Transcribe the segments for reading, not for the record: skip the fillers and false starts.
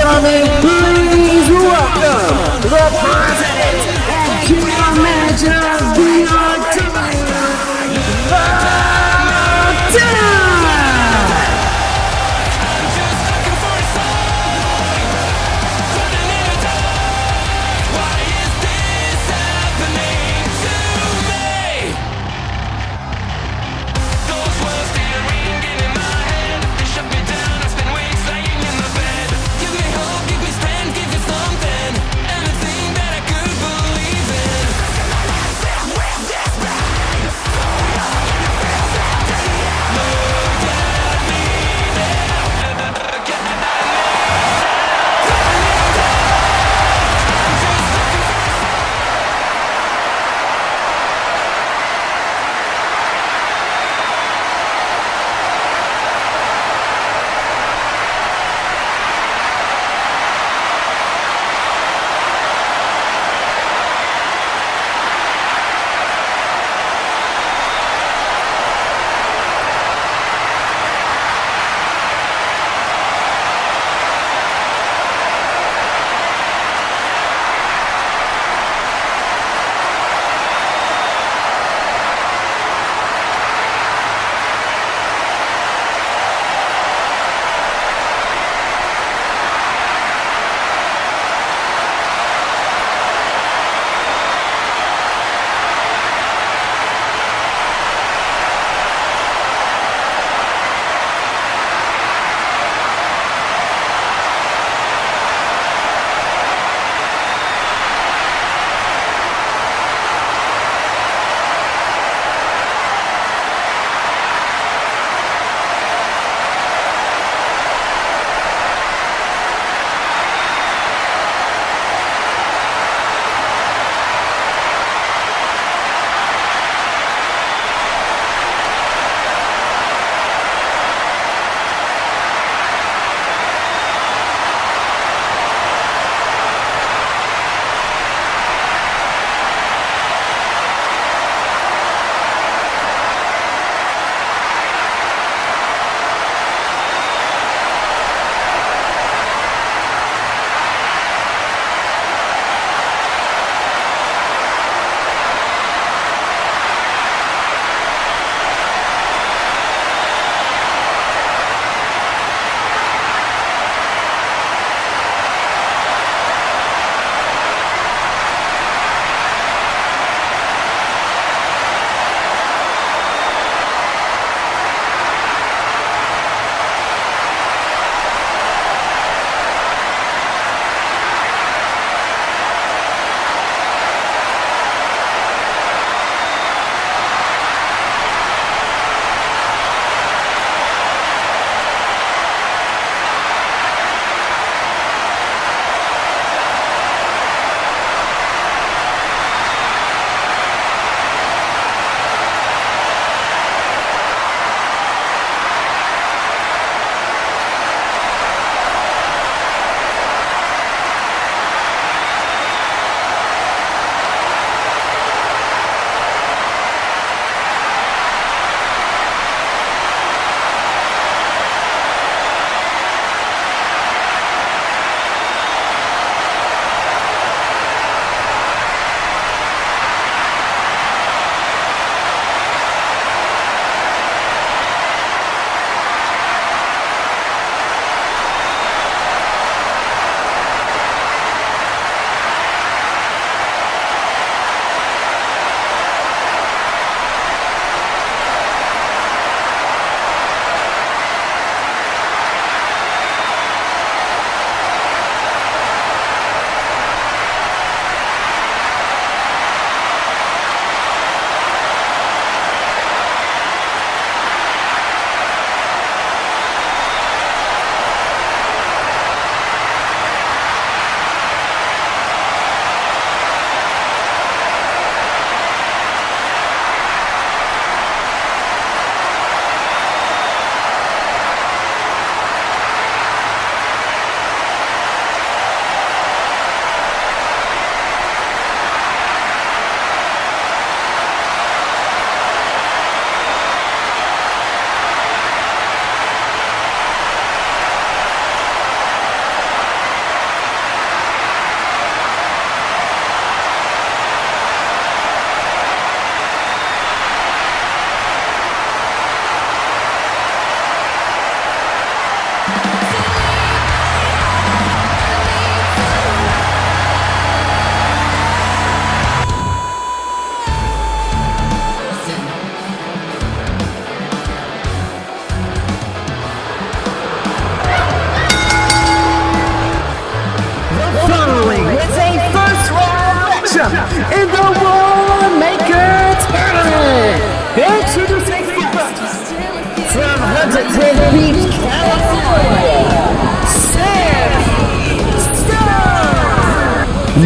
gentlemen, please welcome the president and general manager of VRW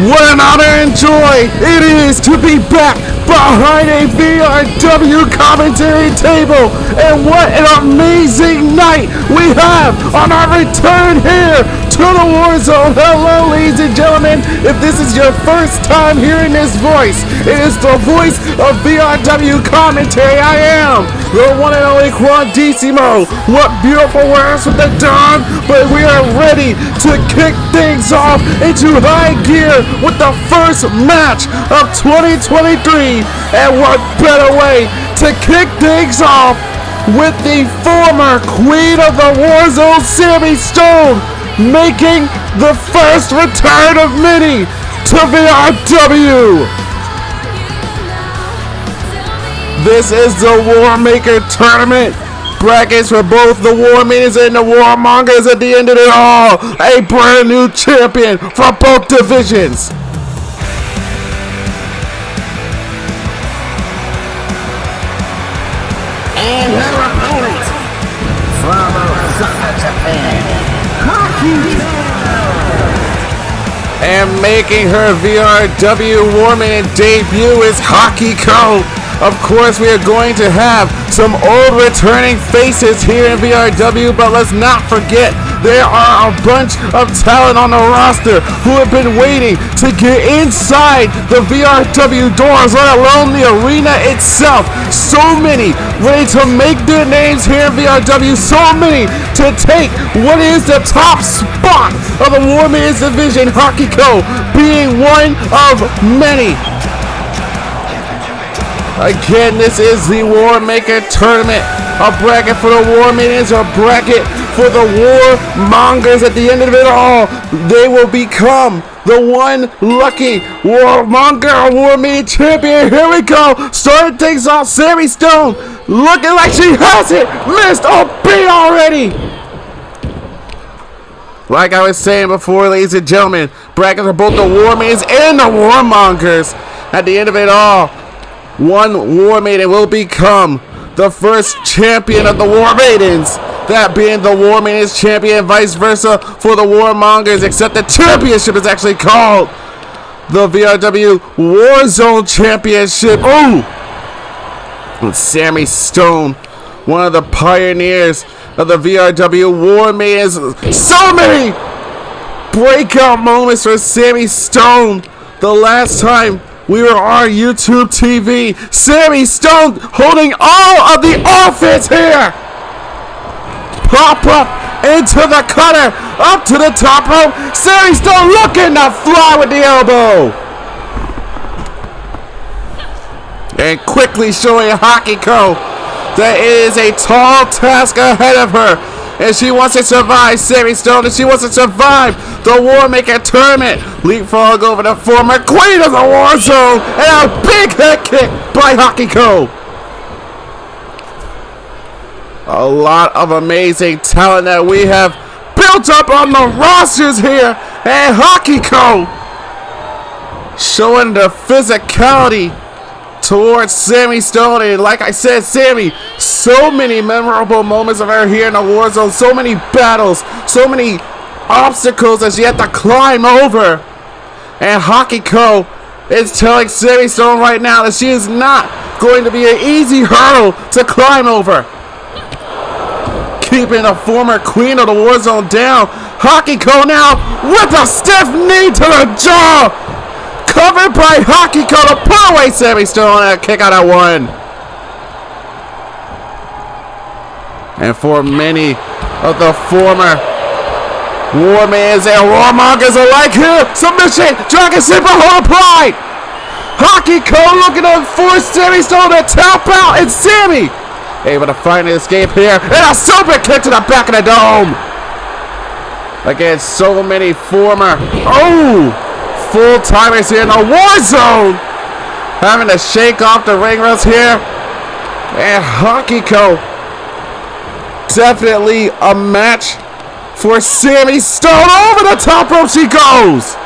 What an honor and joy it is to be back behind a VRW commentary table. And what an amazing night we have on our return here to the Warzone. Hello, ladies and gentlemen. If this is your first time hearing this voice, it is the voice of VRW commentary. I am the one and only Quandissimo. What beautiful words from the dawn, but we are ready to kick things off into high gear with the first match of 2023. And what better way to kick things off with the former queen of the Warzone, Sammy Stone, making the first return of many to VRW. This is the Warmaker Tournament. Brackets for both the War Maidens and the Warmongers. At the end of it all, a brand new champion for both divisions. And her opponent from Osaka, Japan, Caw Creators. And making her VRW War Maiden debut is Caw. Of course, we are going to have some old returning faces here in VRW, but let's not forget there are a bunch of talent on the roster who have been waiting to get inside the VRW doors, let alone the arena itself. So many ready to make their names here in VRW, so many to take what is the top spot of the War Maidens division, Caw being one of many. Again, this is the Warmaker Tournament. A bracket for the War Maidens, a bracket for the Warmongers. At the end of it all, they will become the one lucky Warmonger War Maiden champion. Here we go. Starting things off, Sammy Stone looking like she has it. Missed OP already. Like I was saying before, ladies and gentlemen, brackets for both the War Maidens and the Warmongers. At the end of it all, one War Maiden will become the first champion of the War Maidens. That being the War Maidens champion, vice versa for the Warmongers, except the championship is actually called the VRW Warzone Championship. Ooh! And Sammy Stone, one of the pioneers of the VRW War Maidens. So many breakout moments for Sammy Stone. The last time we were on YouTube TV, Sammy Stone holding all of the offense here. Pop up into the cutter, up to the top rope. Sammy Stone looking to fly with the elbow. And quickly showing Caw that it is a tall task ahead of her. And she wants to survive, Sammy Stone, and she wants to survive the Warmaker Tournament. Leapfrog over the former queen of the Warzone, and a big head kick by Caw. A lot of amazing talent that we have built up on the rosters here, and Caw showing the physicality towards Sammy Stone. And like I said, Sammy, so many memorable moments of her here in the Warzone, so many battles, so many obstacles that she had to climb over. And Caw is telling Sammy Stone right now that she is not going to be an easy hurdle to climb over. Keeping the former queen of the Warzone down. Caw now with a stiff knee to the jaw. Covered by Caw to put away Sammy Stone, and a kick out at one. And for many of the former War Maidens and Warmongers alike here, submission, Dragon Sleeper, hold applied. Caw looking to force Sammy Stone to tap out, and Sammy able to find an escape here, and a super kick to the back of the dome. Again, so many former full-timers here in the Warzone having to shake off the ring rust here. And Caw, definitely a match for Sammy Stone. Over the top rope she goes.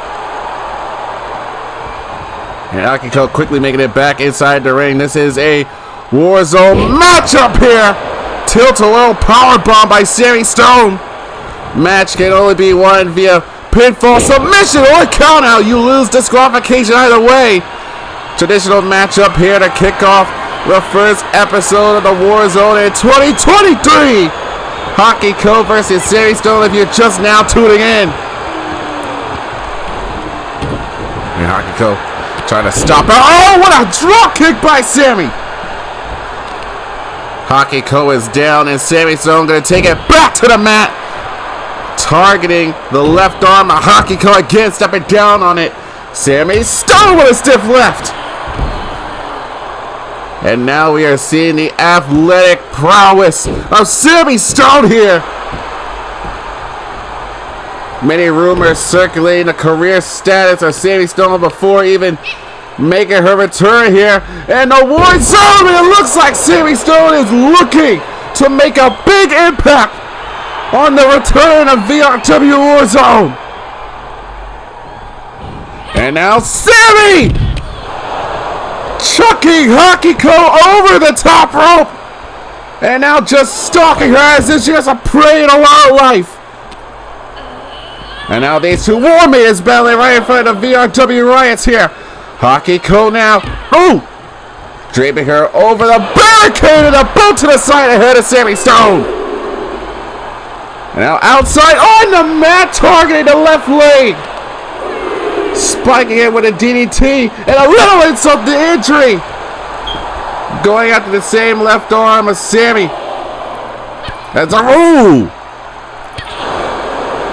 And Caw quickly making it back inside the ring. This is a Warzone matchup here. Tilt-a-whirl powerbomb by Sammy Stone. Match can only be won via pinfall, submission, or count out. You lose, disqualification either way. Traditional matchup here to kick off the first episode of the Warzone in 2023. Hockey Co versus Sammy Stone if you're just now tuning in. And Hockey Co trying to stop it. Oh, what a drop kick by Sammy. Hockey Co is down and Sammy Stone going to take it back to the mat. Targeting the left arm of Hockey Co again, stepping down on it. Sammy Stone with a stiff left. And now we are seeing the athletic prowess of Sammy Stone here. Many rumors circulating the career status of Sammy Stone before even making her return here. And the Warzone, it looks like Sammy Stone is looking to make a big impact on the return of VRW Warzone. And now Sammy chucking Hockey Co over the top rope. And now just stalking her as if she has a prey in a wildlife. And now these two Warmakers battling right in front of the VRW Riots here. Hockey Co now. Ooh! Draping her over the barricade and a boot to the side ahead of Sammy Stone. And now outside on the mat, targeting the left leg. Spiking it with a DDT and a little insult to injury. Going after the same left arm of Sammy. That's a ooh!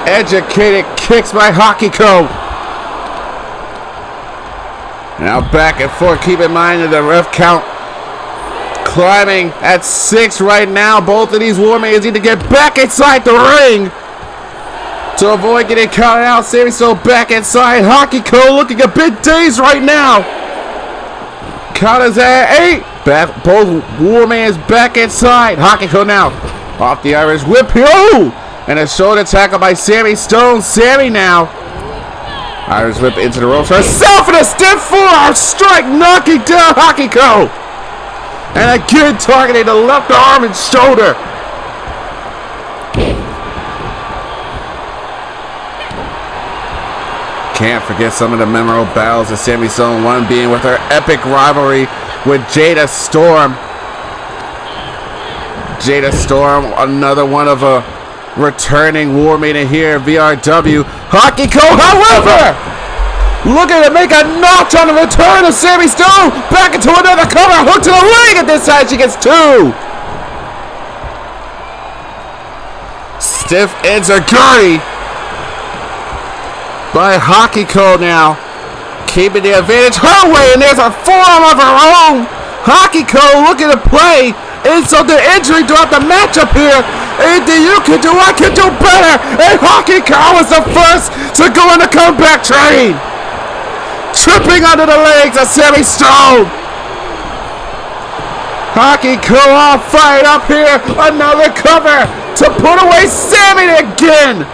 Educated kicks by Hockey Co. Now back and forth. Keep in mind that the ref count climbing at 6 right now. Both of these Warmakers need to get back inside the ring to avoid getting counted out. Sammy Stone back inside. Hockey Co looking a bit dazed right now. Count is at 8. Back, both Warmakers back inside. Hockey Co now off the Irish whip here. Ooh! And a shoulder tackle by Sammy Stone. Sammy now. Irish whip into the ropes herself and a stiff forearm strike, knocking down Hockey Co. And again targeting the left arm and shoulder. Can't forget some of the memorable battles of Sammy Stone. One being with her epic rivalry with Jada Storm. Jada Storm, another one of a returning War Maiden here at VRW. Hockey Co, however, looking to make a notch on the return of Sammy Stone. Back into another cover, hook to the leg, and this time she gets 2. Stiff enziguri by Hockey Co now. Keeping the advantage her way, and there's a forearm of her own. Hockey Co looking to play insult to injury throughout the matchup here. Anything you can do, I can do better. And Hockey Co is the first to go on the comeback train. Tripping under the legs of Sammy Stone. Hockey Co all fired up here. Another cover to put away Sammy again.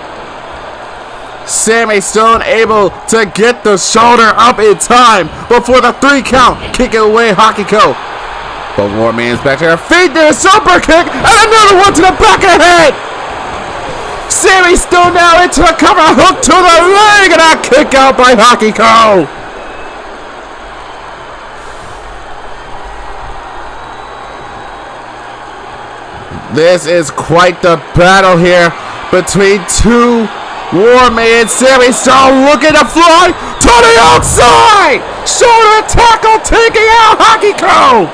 Sammy Stone able to get the shoulder up in time before the 3 count. Kicking away Hockey Co. But Warman's back to her feet. There's a super kick and another one to the back of the head. Sammy Stone now into the cover, hook to the leg, and a kick out by Hockey Co. This is quite the battle here between two Warman. Sammy Stone looking to fly to the outside. Shoulder tackle taking out Hockey Co.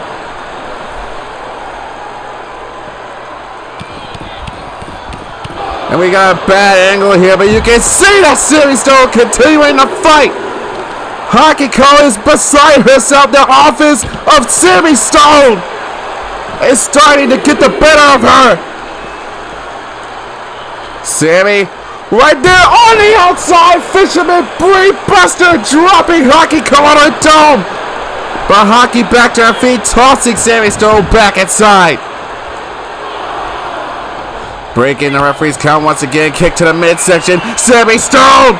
And we got a bad angle here, but you can see that Sammy Stone continuing to fight. Hockey Co is beside herself. The offense of Sammy Stone is starting to get the better of her. Sammy right there on the outside. Fisherman Brain Buster dropping Hockey Co on her dome. But Hockey back to her feet, tossing Sammy Stone back inside. Breaking the referee's count once again. Kick to the midsection. Sammy Stone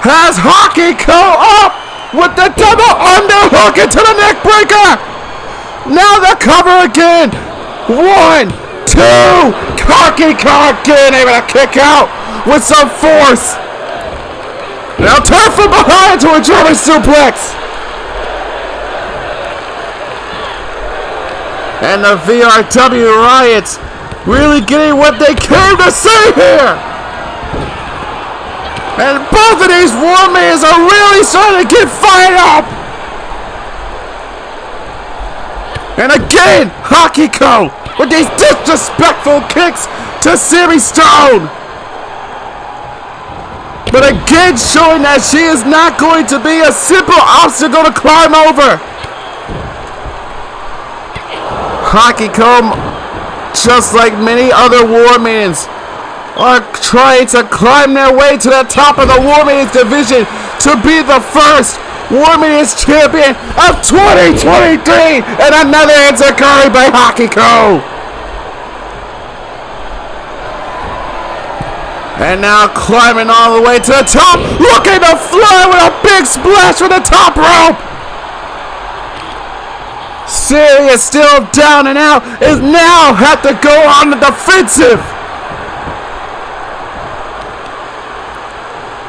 has Hockey Co up with the double underhook into the neck breaker. Now the cover again. 1, 2. Hockey Co again able to kick out with some force. Now turn from behind to a German suplex. And the VRW Riots really getting what they came to see here. And both of these Warmakers are really starting to get fired up. And again, Hakiko with these disrespectful kicks to Sammy Stone. But again, showing that she is not going to be a simple obstacle to climb over. Hakiko, just like many other Warmakers, are trying to climb their way to the top of the Warmakers division to be the first Warmakers champion of 2023. And another enziguri by Hakiko. And now climbing all the way to the top, looking to fly with a big splash from the top rope. Siri is still down and out, is now have to go on the defensive.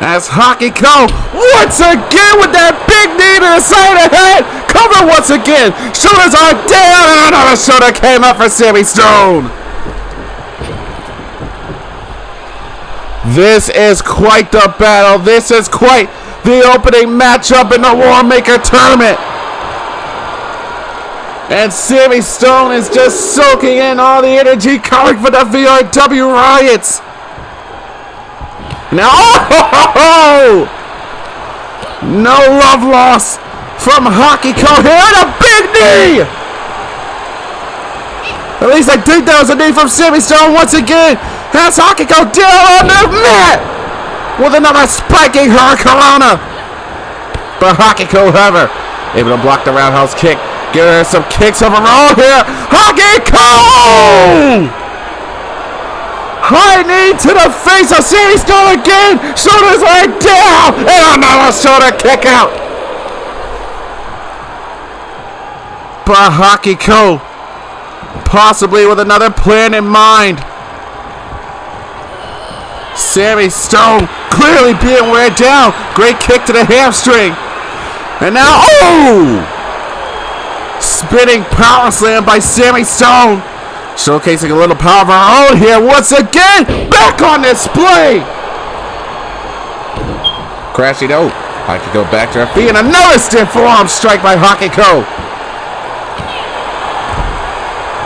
As Hakiko once again with that big knee to the side of the head, cover once again, shoulders are down, and another shoulder came up for Sammy Stone. This is quite the battle. This is quite the opening matchup in the Warmaker Tournament. And Sammy Stone is just soaking in all the energy coming for the VRW Riots. Now, oh! No love lost from Hakiko here, and a big knee! At least I think that was a knee from Sammy Stone once again. Has Hakiko down on the mat with another spiking Hurricanrana. But Hakiko, however, able to block the roundhouse kick. Give her some kicks of her own here. Hakiko! High knee to the face of Sammy Stone again. Shoulders are down. And another shoulder kick out. But Hakiko, possibly with another plan in mind. Sammy Stone clearly being weighed down. Great kick to the hamstring. And now, oh! Spinning power slam by Sammy Stone. Showcasing a little power of her own here once again. Back on display. Crashing out. Hakiko back to her feet. And another stiff forearm strike by Hakiko.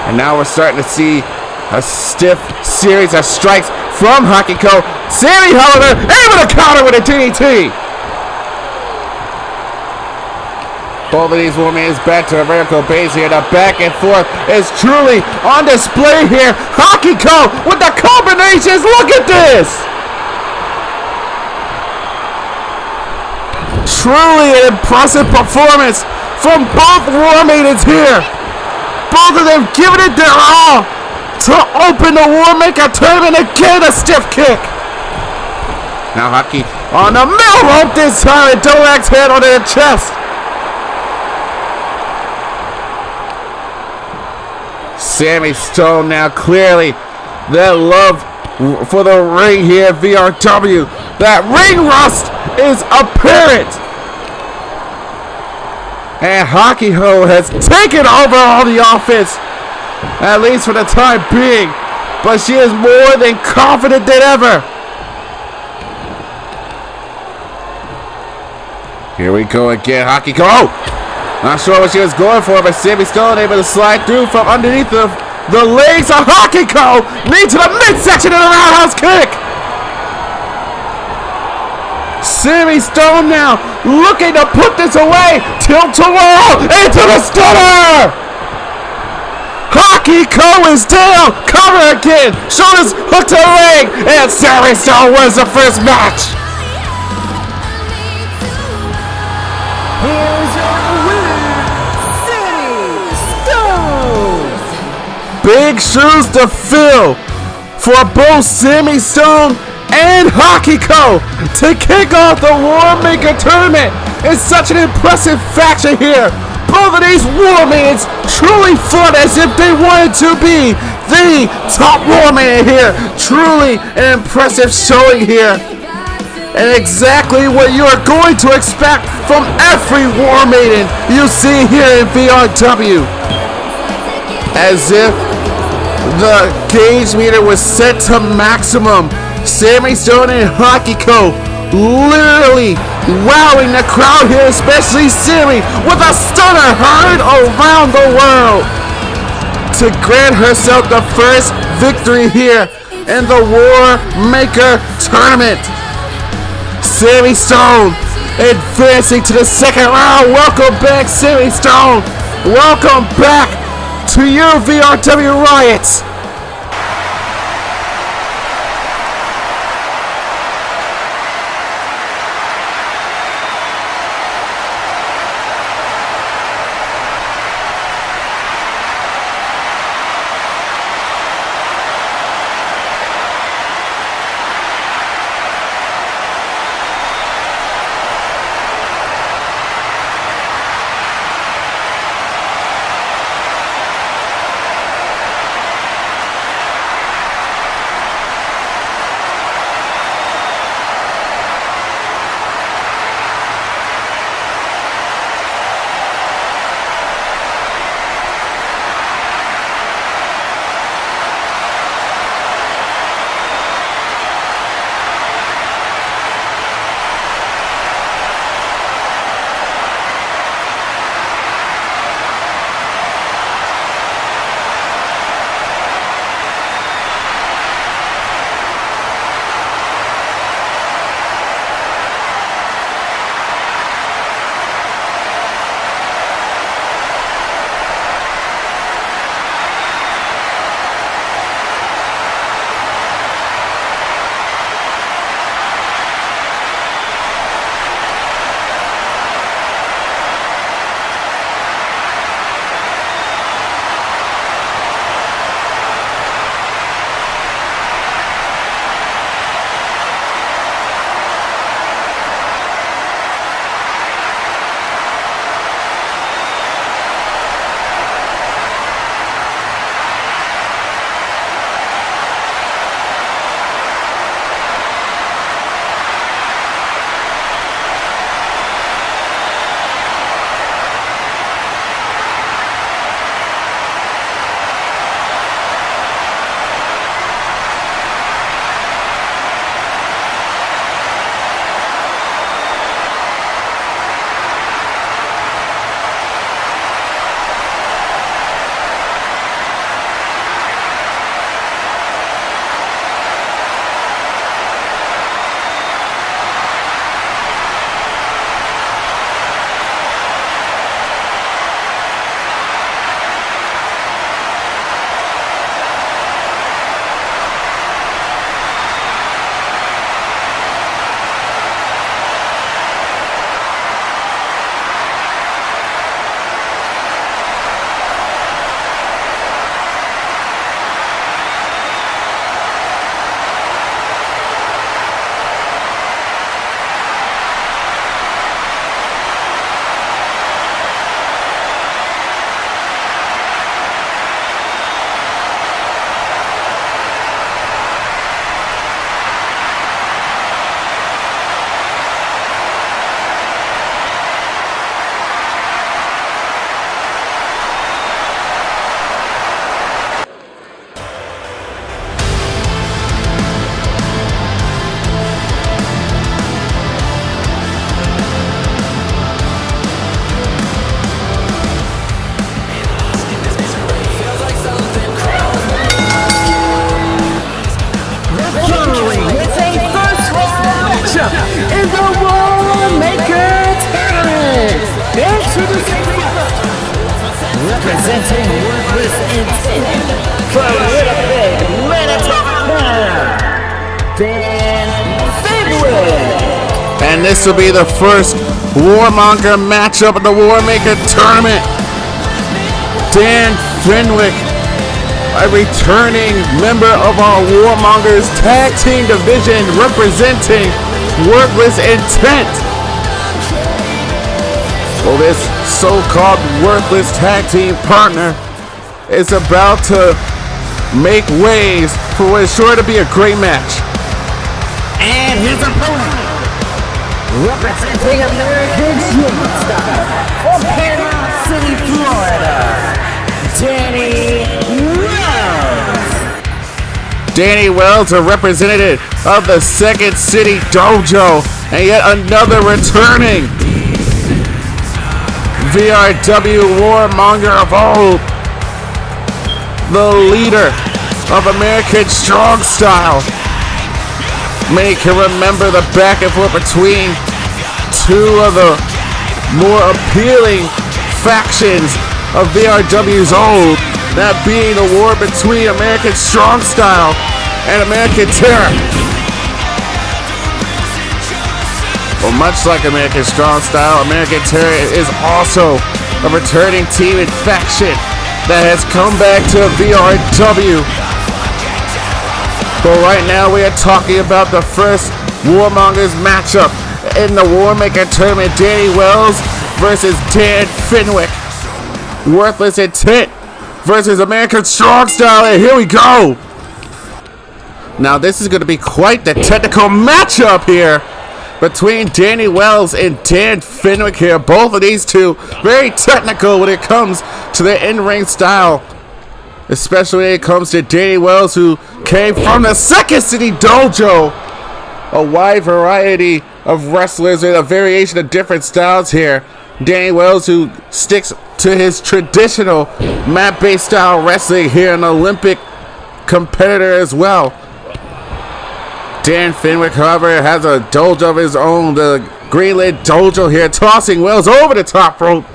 And now we're starting to see a stiff series of strikes from Hakiko. Sammy, however, able to counter with a DDT. Both of these women is back to a vertical base here. The back and forth is truly on display here. Hakiko with the combinations. Look at this. Truly an impressive performance from both War Maidens here. Both of them giving it their all to open the Warmaker Tournament and get a stiff kick. Now Haki on the middle rope this time. Dolak's head onto the chest. Sammy Stone now clearly that love for the ring here at VRW. That ring rust is apparent. And Hakiko has taken over all the offense, at least for the time being. But she is more than confident than ever. Here we go again, Hakiko. Oh! Not sure what she was going for, but Sammy Stone able to slide through from underneath the legs of Hakiko. Knee to the midsection of the roundhouse kick. Sammy Stone now looking to put this away. Tilt to roll into the stunner. Hakiko is down. Cover again. Shoulders hooked to the leg. And Sammy Stone wins the first match. Big shoes to fill for both Sammy Stone and Hakiko to kick off the Warmaker Tournament. It's such an impressive faction here. Both of these Warmakers truly fought as if they wanted to be the top Warmaker here. Truly an impressive showing here. and exactly what you are going to expect from every War Maiden you see here in VRW. As if the gauge meter was set to maximum, Sammy Stone and Hakiko literally wowing the crowd here, especially Sammy, with a stunner heard around the world to grant herself the first victory here in the Warmaker Tournament. Sammy Stone advancing to the second round. Welcome back, Sammy Stone. Welcome back to you, VRW Riots. Representing Worthless Intent from Winnipeg, Manitoba, Dan Fenwick. And this will be the first Warmonger matchup of the Warmaker Tournament. Dan Fenwick, a returning member of our Warmongers Tag Team Division, representing Worthless Intent. Well, this so-called worthless tag team partner is about to make waves for what is sure to be a great match. And his opponent, representing American Superstar from Panama City, Florida, Danny Wells. Danny Wells, a representative of the Second City Dojo, and yet another returning VRW Warmonger of old, the leader of American Strong Style. Many can remember the back and forth between two of the more appealing factions of VRW's old, that being the war between American Strong Style and American Terror. Well, much like American Strong Style, American Terror is also a returning team and faction that has come back to VRW. But right now we are talking about the first Warmongers matchup in the Warmaker Tournament. Danny Wells versus Dan Fenwick. Worthless Intent versus American Strong Style, and here we go. Now this is going to be quite the technical matchup here between Danny Wells and Dan Fenwick here. Both of these two very technical when it comes to their in-ring style, especially when it comes to Danny Wells, who came from the Second City Dojo. A wide variety of wrestlers and a variation of different styles here. Danny Wells, who sticks to his traditional mat-based style wrestling here, an Olympic competitor as well. Dan Fenwick, however, has a dojo of his own, the Greenland Dojo here, tossing Wells over the top rope,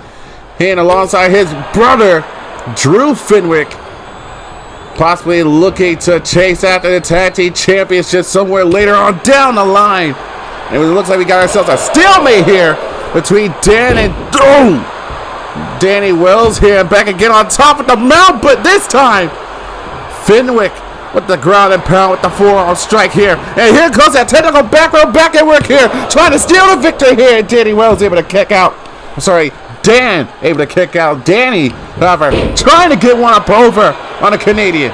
and alongside his brother, Drew Fenwick, possibly looking to chase after the tag team championship somewhere later on down the line. And it looks like we got ourselves a stalemate here between Dan and Danny Wells here, back again on top of the mount, but this time Fenwick with the ground and pound with the forearm strike here. And here comes that technical back end work here, trying to steal the victory here. And Danny Wells able to kick out. I'm sorry, Dan able to kick out. Danny, however, trying to get one up over on a Canadian.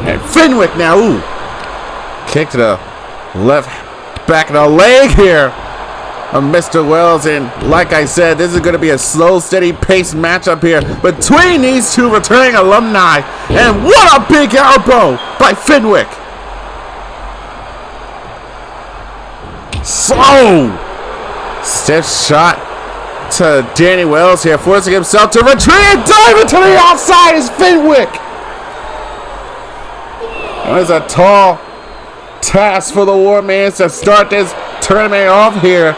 And Fenwick now, kick to the left back of the leg here of Mr. Wells. And like I said, this is going to be a slow, steady pace matchup here between these two returning alumni. And what a big elbow by Fenwick. So, stiff shot to Danny Wells here, forcing himself to retreat and dive into the outside is Fenwick. That was a tall task for the Warmans to start this tournament off here.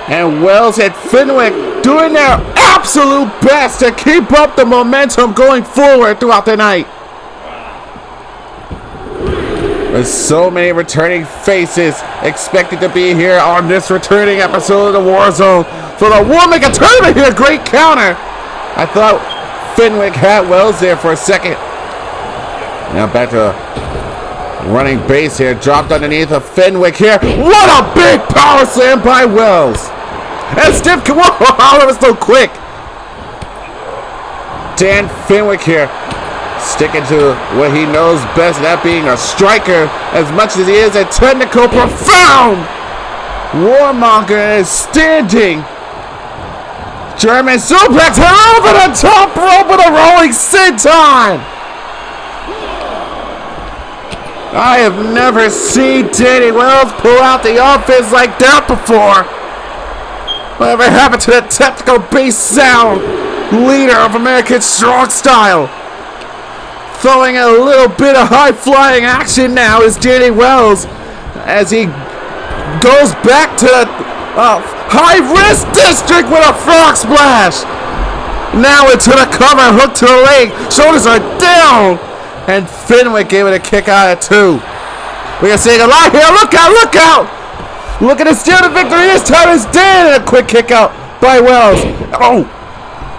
And Wells and Fenwick doing their absolute best to keep up the momentum going forward throughout the night. With so many returning faces expected to be here on this returning episode of the Warzone for the Warmaker Tournament here. Great counter. I thought Fenwick had Wells there for a second. Now back to running base here. Dropped underneath of Fenwick here. What a big power slam by Wells. And stiff, whoa, that was so quick. Dan Fenwick here, sticking to what he knows best, that being a striker as much as he is a technical, profound Warmonger, is standing German suplex over the top rope with a rolling senton. I have never seen Danny Wells pull out the offense like that before. Whatever happened to the technical bass sound leader of American Strong Style? Throwing a little bit of high-flying action now is Danny Wells as he goes back to the high-risk district with a frog splash. Now into the cover, hook to the leg, shoulders are down, and Fenwick gave it a kick out at 2. We are seeing a lot here. Look out, look out! Looking to steal the victory this time is Dan, and a quick kick out by Wells. Oh,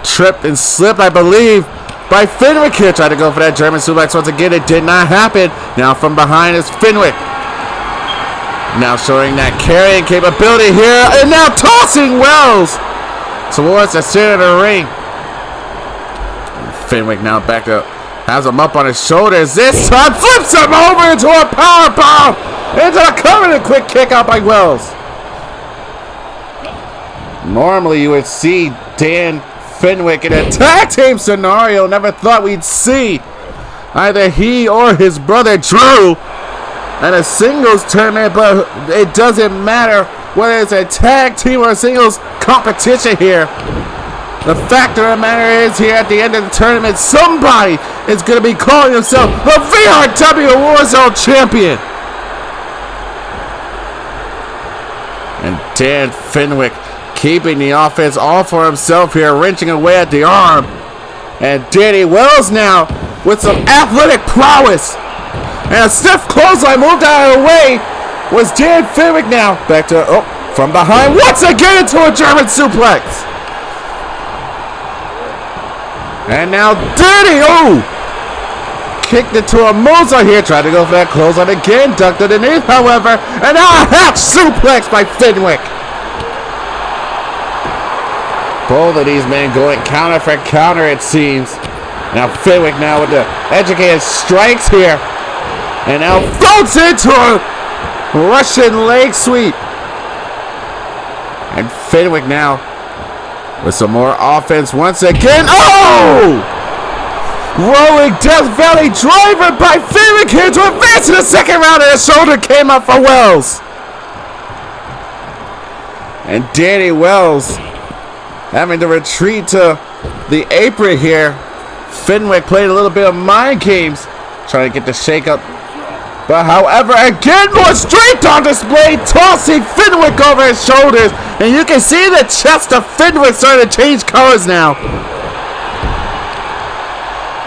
tripped and slipped, I believe, by Fenwick here. Tried to go for that German suplex once again. It did not happen. Now from behind is Fenwick. Now showing that carrying capability here, and now tossing Wells towards the center of the ring. Fenwick now back up, has him up on his shoulders. This time flips him over into a power bomb. Into the cover and a quick kick out by Wells. Normally you would see Dan Fenwick in a tag team scenario. Never thought we'd see either he or his brother Drew in a singles tournament, but it doesn't matter whether it's a tag team or a singles competition here. The fact of the matter is, here at the end of the tournament, somebody is going to be calling himself the VRW Warzone champion. And Dan Fenwick keeping the offense all for himself here, wrenching away at the arm. And Danny Wells now with some athletic prowess. And a stiff clothesline moved out of the way was Dan Fenwick now. Back to, from behind, once again into a German suplex. And now Danny, kicked into a moonsault here. Tried to go for that clothesline again. Ducked underneath, however. And now a half suplex by Fenwick. Both of these men going counter for counter, it seems. Now Fenwick now with the educated strikes here. And now floats into a Russian leg sweep. And Fenwick now with some more offense once again. Rolling Death Valley driver by Fenwick here to advance in the second round, and a shoulder came up for Wells. And Danny Wells having to retreat to the apron here. Fenwick played a little bit of mind games, trying to get the shake up. But however, again, more strength on display, tossing Fenwick over his shoulders. And you can see the chest of Fenwick starting to change colors now.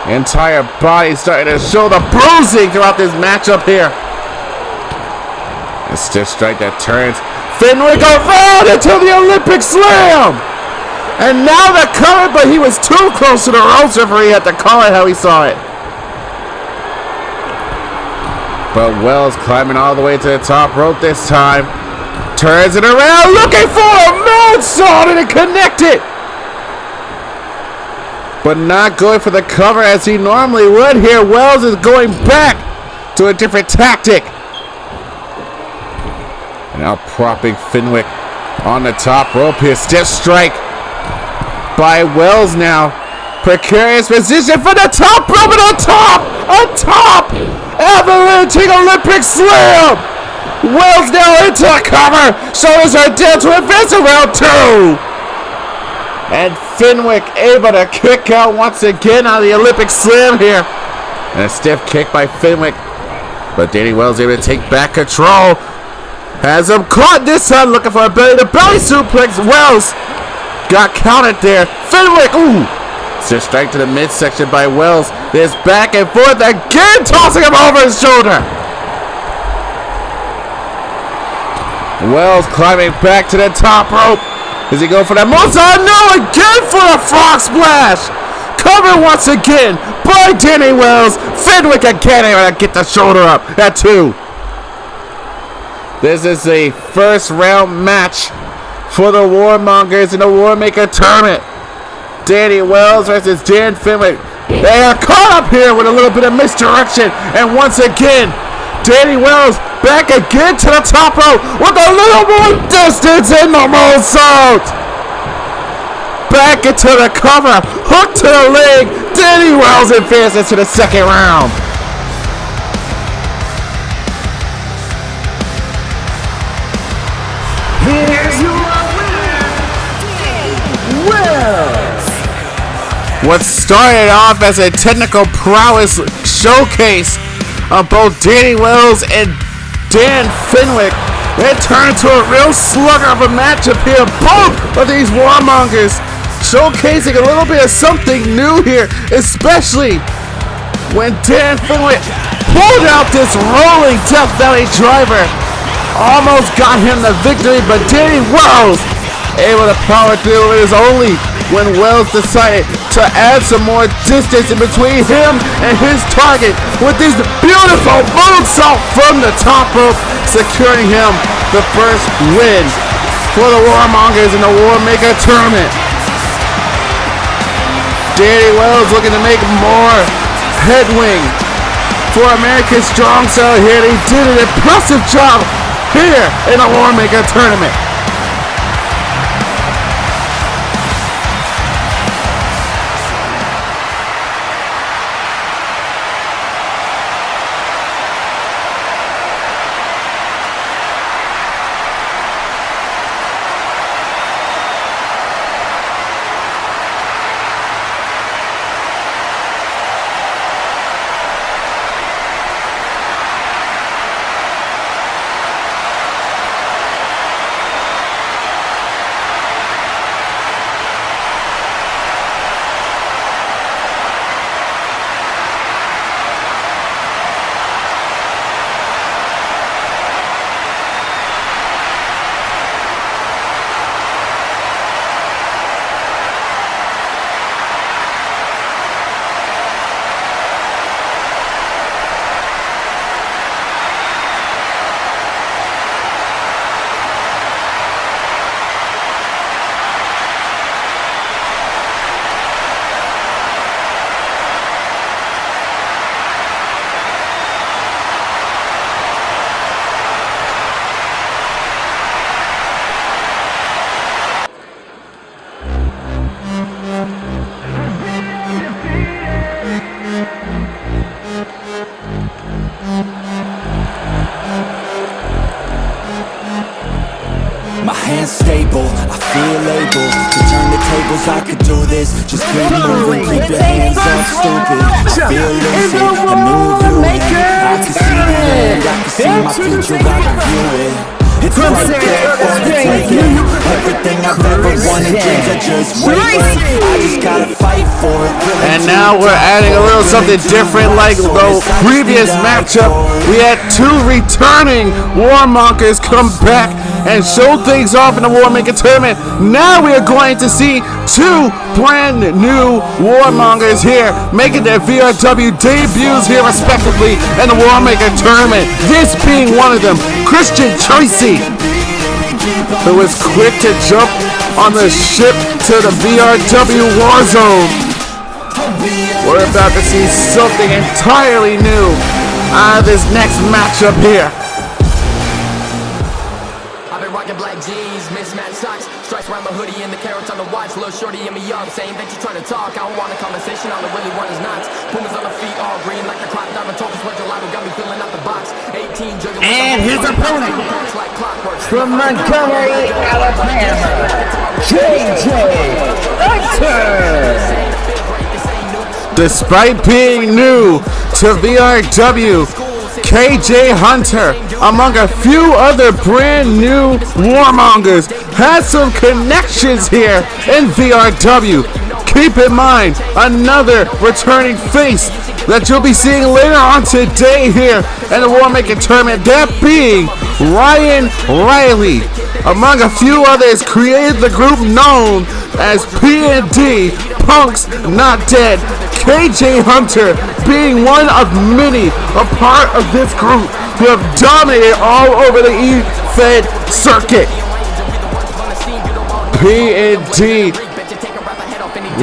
Entire body starting to show the bruising throughout this matchup here. A stiff strike that turns Fenwick around into the Olympic Slam. And now the cover, but he was too close to the ropes, referee had to call it how he saw it. But Wells climbing all the way to the top rope this time. Turns it around, looking for a moonsault, and it connected. But not going for the cover as he normally would here. Wells is going back to a different tactic. And now propping Fenwick on the top rope here. Stiff strike by Wells now. Precarious position for the top rope, and on top, avalanching Olympic Slam. Wells now into a cover, shoulders are down to advance to round two. And Fenwick able to kick out once again on the Olympic Slam here. And a stiff kick by Fenwick, but Danny Wells able to take back control. Has him caught this time, looking for a belly to belly suplex. Wells got counted there. Fenwick, stiff strike to the midsection by Wells. This back and forth again, tossing him over his shoulder. Wells climbing back to the top rope. Does he go for that moonsault? No, again for a frog splash. Covered once again by Danny Wells. Fenwick again able to get the shoulder up at 2. This is a first round match for the Warmongers in the Warmaker Tournament. Danny Wells versus Dan Fenwick. They are caught up here with a little bit of misdirection. And once again, Danny Wells back again to the top rope with a little more distance in the moonsault. Back into the cover, hook to the leg. Danny Wells advances to the second round. Here's your winner, Danny Wells. What started off as a technical prowess showcase of both Danny Wells and Dan Fenwick, it turned to a real slugger of a matchup here. Both of these Warmongers showcasing a little bit of something new here, especially when Dan Fenwick pulled out this rolling Death Valley driver. Almost got him the victory, but Danny Wells able to power through. It is only when Wells decided to add some more distance in between him and his target with this beautiful moonsault from the top rope, securing him the first win for the Warmongers in the Warmaker Tournament. Danny Wells looking to make more headway for America's Strong Style here. They did an impressive job here in the Warmaker Tournament. My hands stable, I feel able to turn the tables, I could do this. Just keep moving, keep your hands up, stupid. I feel lucid, I move you in. I can see the end, I can see my future, I can view it. It's right there for the taking. Everything I've ever wanted, dreams are just waiting. I just gotta fight for it. And now we're adding a little something different like the previous matchup. We had two returning Warmongers come back and show things off in the Warmaker Tournament. Now we are going to see two brand new Warmongers here making their VRW debuts here respectively in the Warmaker Tournament. This being one of them, Christian Tracy, who was quick to jump on the ship to the VRW Warzone. We're about to see something entirely new out of this next matchup here. Black jeans, mismatched socks, stripes around my hoodie and the carrots on the watch. Little shorty in me young, saying that you trying to talk. I don't want a conversation, all I really want is knots. Pumas on the feet, all green like the clock. Diamond tokens, where gelato got me filling out the box. 18 juggling. And his opponent from Montgomery, Alabama, KJ Hunter. Despite being new to VRW, KJ Hunter, among a few other brand new Warmongers, has some connections here in VRW. Keep in mind, another returning face that you'll be seeing later on today here in the Warmaker Tournament, that being Ryan Riley. Among a few others, created the group known as P&D, Punks Not Dead. KJ Hunter being one of many a part of this group who have dominated all over the EFED Circuit. P&D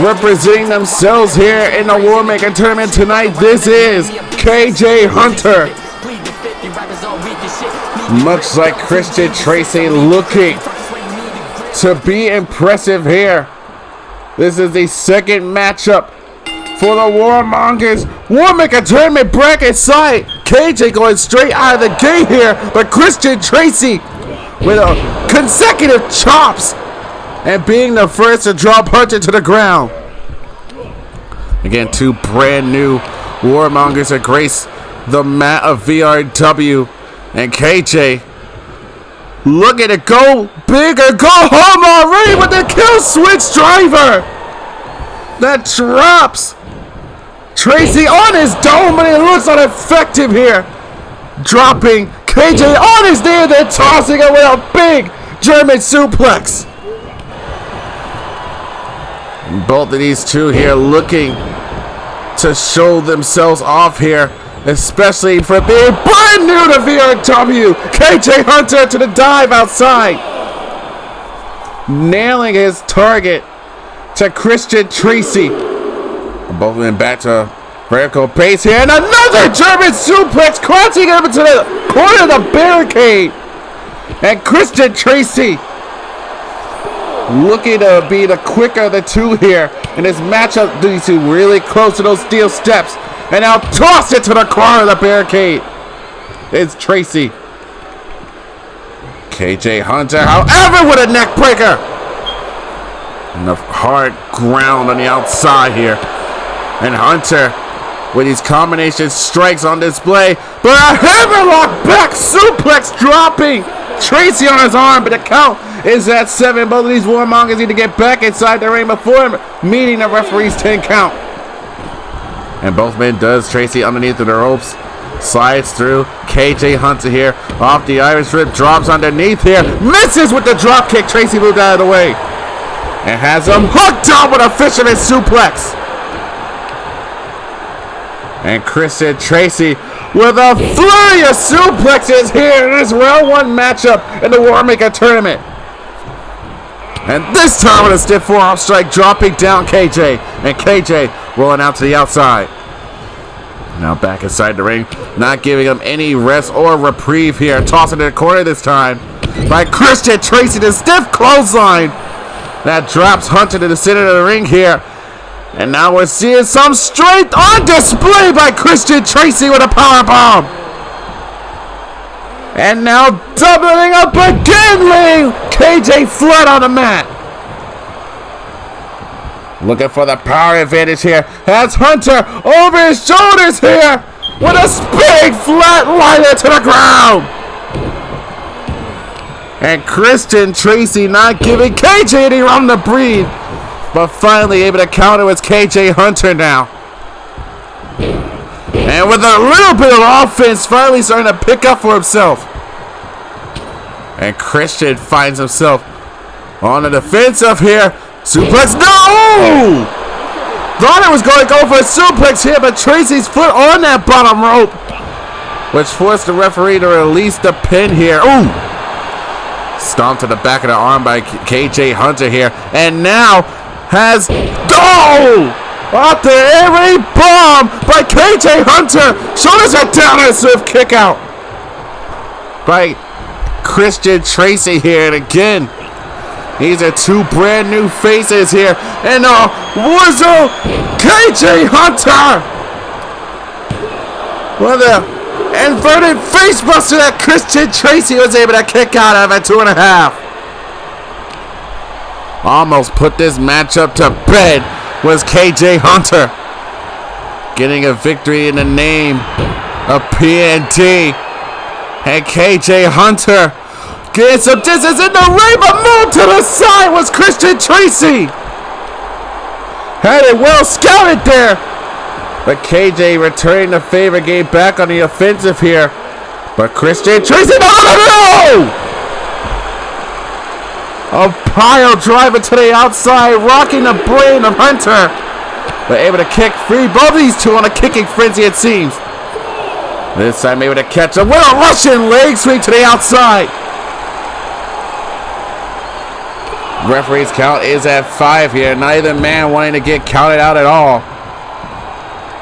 representing themselves here in the Warmaker Tournament tonight. This is KJ Hunter. Much like Christian Tracy, looking to be impressive here. This is the second matchup for the Warmongers Warmaker Tournament bracket side. KJ going straight out of the gate here, but Christian Tracy with a consecutive chops and being the first to drop Hunter to the ground. Again, two brand new Warmongers that grace the mat of VRW, and KJ looking to go bigger, go home already with the kill switch driver that drops Tracy on his dome, but it looks ineffective here. Dropping KJ on his knee and then tossing it with a big German suplex. And both of these two here looking to show themselves off here, especially for being brand new to VRW. KJ Hunter to the dive outside, nailing his target to Christian Tracy. Both of them back to Vertical base here, and another German suplex, crashing him into the corner of the barricade. And Christian Tracy looking to be the quicker of the two here in this matchup. These two really close to those steel steps, and now toss it to the corner of the barricade. It's Tracy. KJ Hunter, however, with a neck breaker. And the hard ground on the outside here. And Hunter with these combination strikes on display. But a hammerlock back suplex dropping Tracy on his arm. But the count is at 7. Both of these Warmongers need to get back inside the ring before meeting the referee's 10 count. And both men does. Tracy underneath of the ropes. Slides through. KJ Hunter here off the Irish Whip. Drops underneath here. Misses with the drop kick. Tracy moved out of the way. And has him hooked up with a fisherman suplex. And Christian Tracy with a flurry of suplexes here in this round 1 matchup in the Warmaker Tournament. And this time with a stiff forearm strike, dropping down KJ. And KJ rolling out to the outside. Now back inside the ring, not giving him any rest or reprieve here. Tossing to the corner this time by Christian Tracy. The stiff clothesline that drops Hunter to the center of the ring here. And now we're seeing some strength on display by Christian Tracy with a power bomb. And now doubling up again, laying KJ flat on the mat. Looking for the power advantage here. Has Hunter over his shoulders here with a spinning flatliner to the ground. And Christian Tracy not giving KJ any room to breathe. But finally able to counter with KJ Hunter now. And with a little bit of offense, finally starting to pick up for himself. And Christian finds himself on the defensive here. Suplex, no! Thought it was going to go for a suplex here, but Tracy's foot on that bottom rope, which forced the referee to release the pin here. Ooh! Stomped to the back of the arm by KJ Hunter here. And now has goal! Off the air bomb by KJ Hunter. Shoulders are down and a swift kick out by Christian Tracy here. And again, these are two brand new faces here. And Warzone, KJ Hunter with a inverted face buster that Christian Tracy was able to kick out of at 2.5. Almost put this matchup to bed was KJ Hunter. Getting a victory in the name of PNT. And KJ Hunter getting some distance in the ring, but moved to the side was Christian Tracy. Had it well scouted there. But KJ returning the favor, getting back on the offensive here. But Christian Tracy, no! A pile driver to the outside, rocking the brain of Hunter. But able to kick free both of these two on a kicking frenzy, it seems. This time able to catch him with a Russian leg sweep to the outside. Referee's count is at 5 here. Neither man wanting to get counted out at all.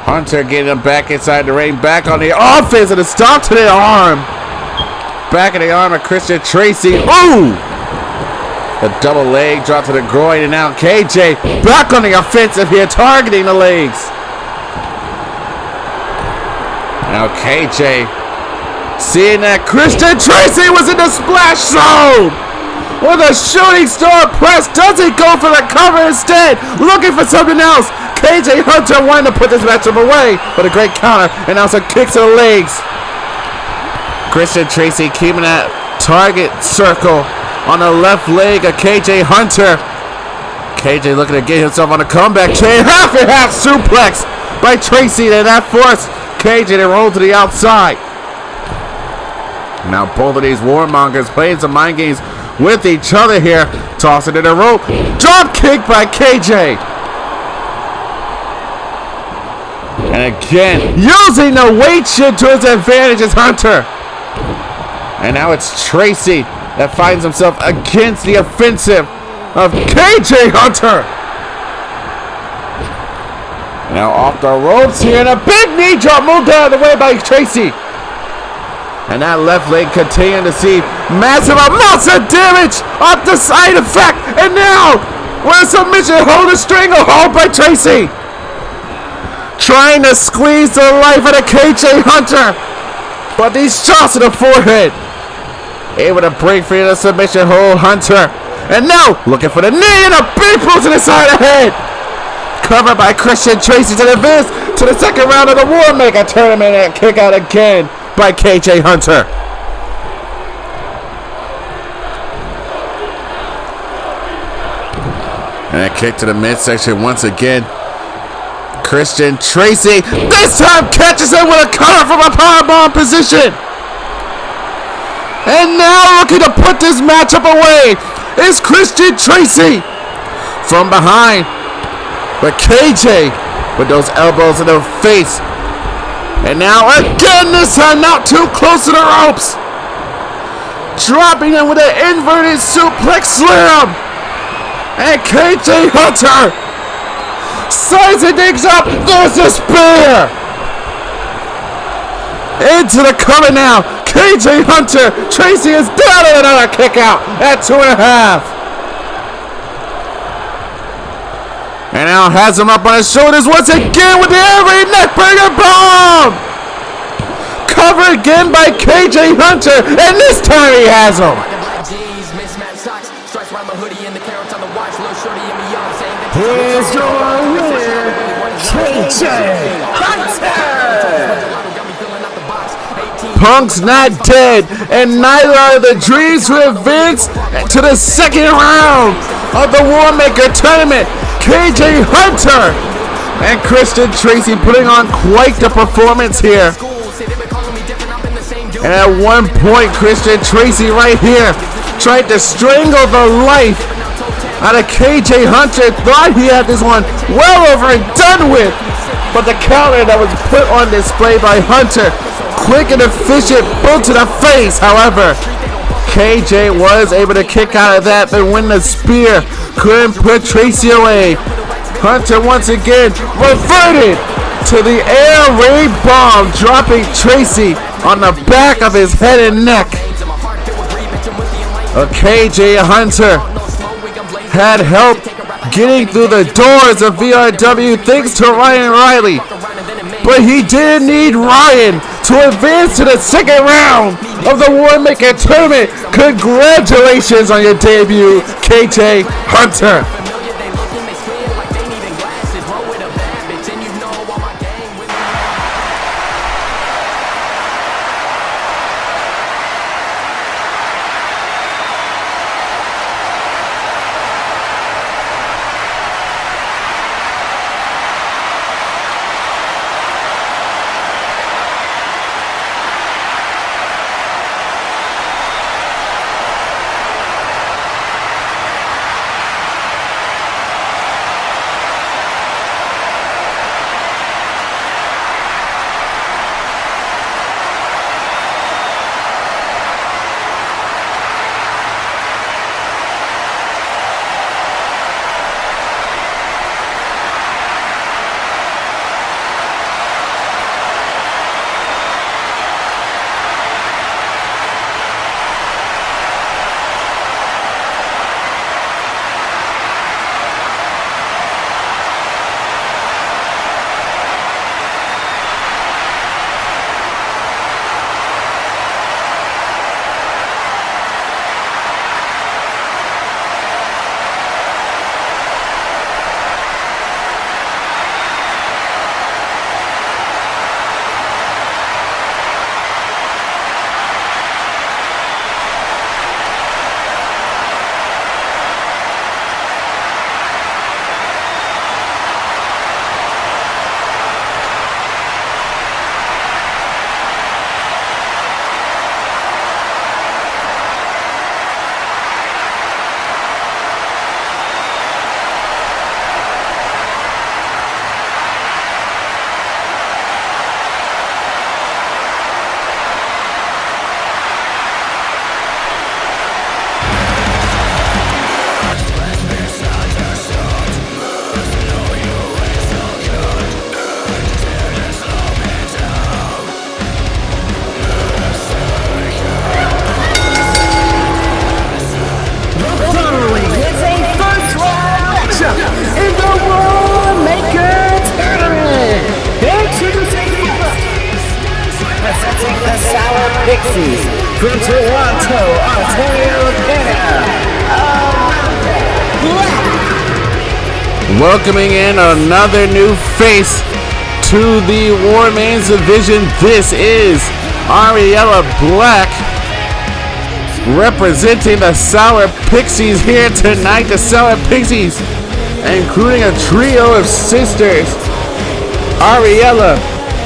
Hunter getting him back inside the ring. Back on the offense and a stop to the arm. Back of the arm of Christian Tracy. Ooh! A double leg drop to the groin. And now KJ back on the offensive here, targeting the legs. Now KJ seeing that Christian Tracy was in the splash zone. With a shooting star press, does he go for the cover instead? Looking for something else. KJ Hunter wanting to put this matchup away, but a great counter, and now some kicks to the legs. Christian Tracy keeping that target circle on the left leg of KJ Hunter. KJ looking to get himself on a comeback chain. Half and half suplex by Tracy, and that forced KJ to roll to the outside. Now both of these Warmongers playing some mind games with each other here. Tossing to the rope. Drop kick by KJ. And again, using the weight shift to his advantage is Hunter. And now it's Tracy that finds himself against the offensive of KJ Hunter. Now off the ropes here, and a big knee drop moved out of the way by Tracy. And that left leg continuing to see massive amounts of damage off the side effect. And now, with a submission hold, a stranglehold by Tracy. Trying to squeeze the life out of KJ Hunter. But these shots to the forehead. Able to break free of the submission hold, Hunter. And now, looking for the knee and a big pull to the side of the head. Covered by Christian Tracy to advance to the second round of the Warmaker Tournament and kick out again by KJ Hunter. And a kick to the midsection once again. Christian Tracy this time catches him with a cover from a powerbomb position. And now looking to put this matchup away is Christian Tracy from behind. But KJ with those elbows in the face. And now again, this time not too close to the ropes. Dropping him with an inverted suplex slam. And KJ Hunter sizing things up. There's a spear. Into the cover now. KJ Hunter. Tracy is down and another kick out at 2.5. And now has him up on his shoulders once again with the every neckbreaker bomb. Covered again by KJ Hunter, and this time he has him. Here's your winner, KJ Hunter. Punk's not dead, and neither are the dreams to advance to the second round of the Warmaker Tournament. KJ Hunter and Christian Tracy putting on quite the performance here. And at one point, Christian Tracy right here tried to strangle the life out of KJ Hunter. Thought he had this one well over and done with. But the counter that was put on display by Hunter, quick and efficient, boot to the face. However, KJ was able to kick out of that, but when the spear couldn't put Tracy away. Hunter once again reverted to the air raid bomb, dropping Tracy on the back of his head and neck. KJ Hunter had help getting through the doors of VRW thanks to Ryan Riley. But he did need Ryan to advance to the second round of the Warmaker Tournament. Congratulations on your debut, KJ Hunter. Pixies from Toronto, Ontario, Canada. Welcoming in another new face to the War Maidens division. This is Ariella Black representing the Sour Pixies here tonight. The Sour Pixies, including a trio of sisters, Ariella,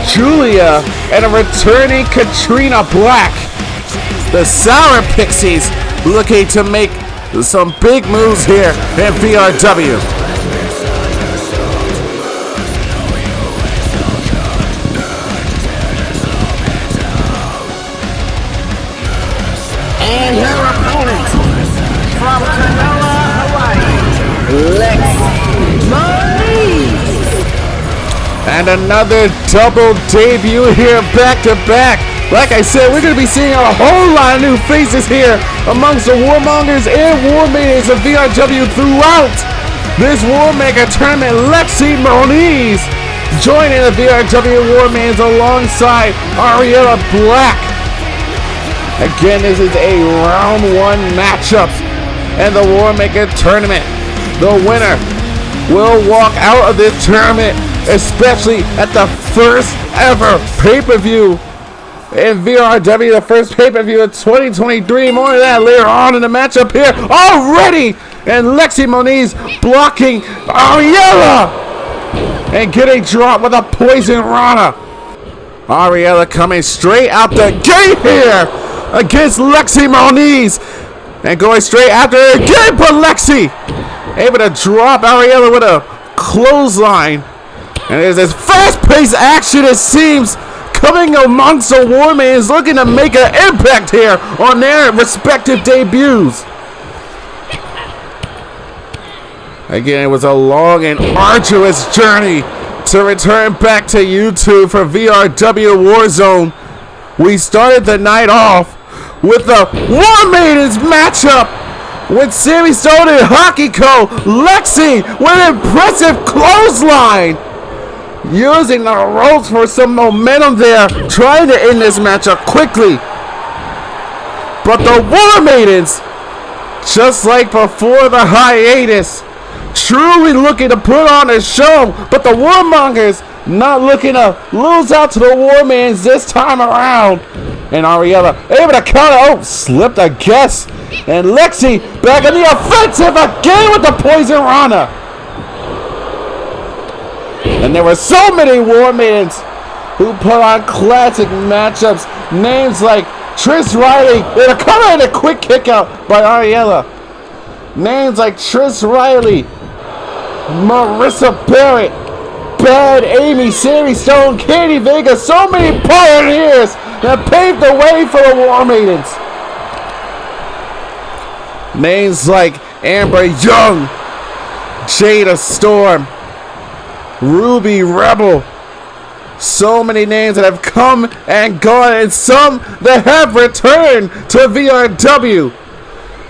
Julia, and a returning Katrina Black. The Sour Pixies looking to make some big moves here in VRW. And her opponent from Cronulla, Hawaii, Lex Moniz. And another double debut here back to back. Like I said, we're going to be seeing a whole lot of new faces here amongst the Warmongers and War Maidens of VRW throughout this Warmaker Tournament. Lexi Moniz joining the VRW War Maidens alongside Ariella Black. Again, this is a round one matchup in the Warmaker Tournament. The winner will walk out of this tournament, especially at the first ever pay-per-view in VRW, the first pay-per-view of 2023. More of that later on in the matchup here already. And Lexi Moniz blocking Ariella and getting dropped with a poison Rana. Ariella coming straight out the gate here against Lexi Moniz and going straight after her again, but Lexi able to drop Ariella with a clothesline. And there's this fast-paced action, it seems, coming amongst the War Maidens looking to make an impact here on their respective debuts. Again, it was a long and arduous journey to return back to YouTube for VRW Warzone. We started the night off with the War Maidens matchup with Sammy Stone and Hakiko. Lexi with an impressive clothesline, using the ropes for some momentum there, trying to end this matchup quickly. But the War Maidens, just like before the hiatus, truly looking to put on a show. But the Warmongers not looking to lose out to the War Maidens this time around. And Ariella able to counter. Slipped, I guess. And Lexi back in the offensive again with the poison Rana. And there were so many War Maidens who put on classic matchups. Names like Trish Riley. They're coming in a quick kick out by Ariella. Names like Trish Riley, Marissa Barrett, Bad Amy, Sammy Stone, Katie Vega. So many pioneers that paved the way for the War Maidens. Names like Amber Young, Jada Storm, Ruby Rebel. So many names that have come and gone, and some that have returned to VRW.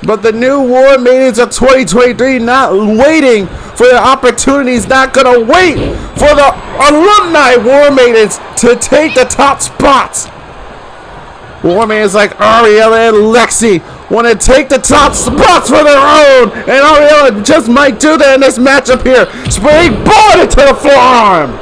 But the new War Maidens of 2023 not waiting for the opportunities, not going to wait for the alumni War Maidens to take the top spots. War Maidens like Ariella and Lexi want to take the top spots for their own, and Ariella just might do that in this matchup here. Spraying bullet into the forearm.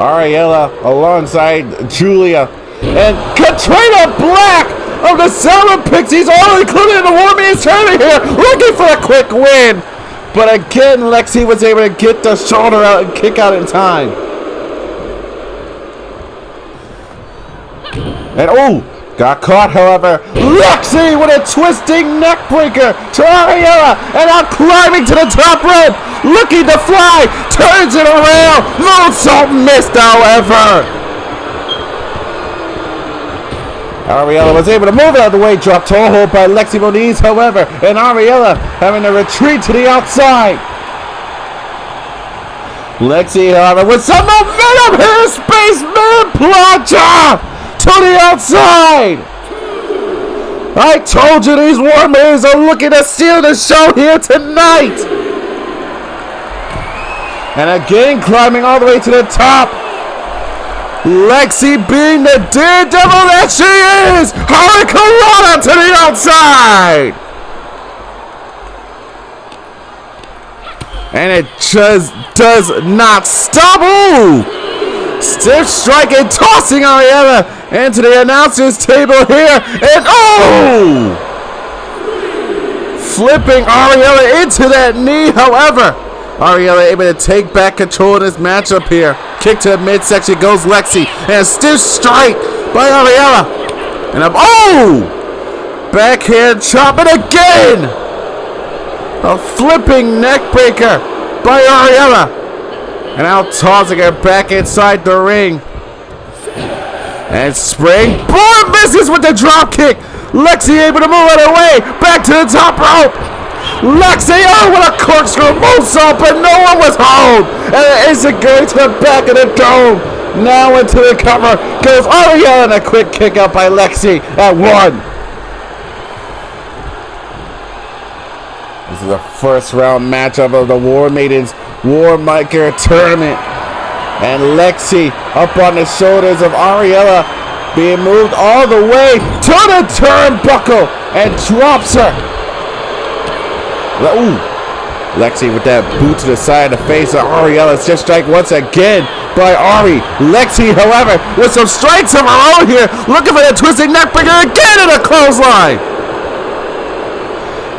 Ariella alongside Julia and Katrina Black of the Sour Pixies, all included in the War Maidens tournament here, looking for a quick win. But again, Lexi was able to get the shoulder out and kick out in time. And got caught, however. Lexi with a twisting neck breaker to Ariella, and now climbing to the top rope, looking to fly, turns it around. Moonsault missed, however. Ariella was able to move it out of the way, dropped toe hold by Lexi Moniz, however, and Ariella having to retreat to the outside. Lexi, however, with some momentum here, Spaceman Plancha to the outside. I told you these War Maidens are looking to steal the show here tonight. And again, climbing all the way to the top. Lexi being the daredevil that she is. Hurricane to the outside. And it just does not stop. Ooh! Stiff strike and tossing Ariella into the announcer's table here. And oh! Flipping Ariella into that knee. However, Ariella able to take back control of this matchup here. Kick to the midsection goes Lexi. And a stiff strike by Ariella. And oh! Backhand chop it again. A flipping neck breaker by Ariella. And now tossing her back inside the ring. And spring. Boy, misses with the drop kick. Lexi able to move out of the way. Back to the top rope. Lexi, oh, what a corkscrew moonsault, but no one was home. And it isn't going to the back of the dome. Now into the cover goes Ariella, and a quick kick out by Lexi at 1. This is the first round matchup of the War Maidens Warmaker Tournament. And Lexi up on the shoulders of Ariella, being moved all the way to the turnbuckle and drops her. Ooh. Lexi with that boot to the side of the face of Ariella. Stiff strike once again by Ari. Lexi, however, with some strikes of her own here, looking for that twisting neckbreaker again in a clothesline.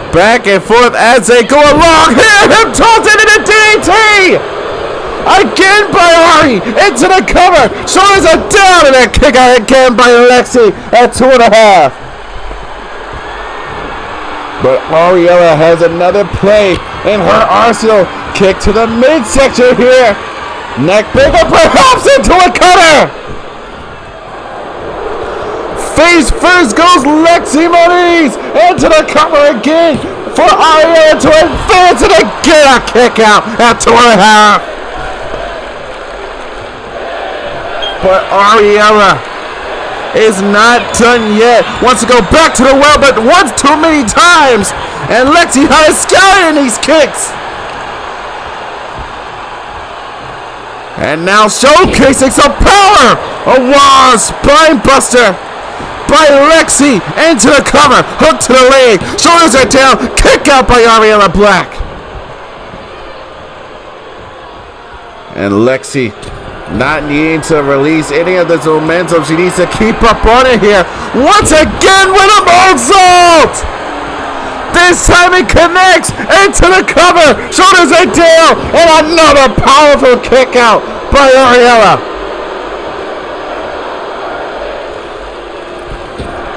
Back and forth as they go along. Here, him tossed into the DDT. Again by Ari. Into the cover. Shoulders are down, and a kick out again by Lexi at 2.5. But Ariella has another play in her arsenal. Kick to the midsection here. Neckbreaker perhaps into a cutter. Face first goes Lexi Moniz into the cover again for Ariella to advance and again a kick out at 2.5. But Ariella is not done yet. Wants to go back to the well, but once too many times. And Lexi has scouted in these kicks. And now showcasing some power. A wall spine buster by Lexi into the cover. Hook to the leg. Shoulders are down. Kick out by Ariella Black. And Lexi not needing to release any of this momentum. She needs to keep up on it here. Once again with a moonsault. This time it connects into the cover. Shoulders are down. And another powerful kick out by Ariella.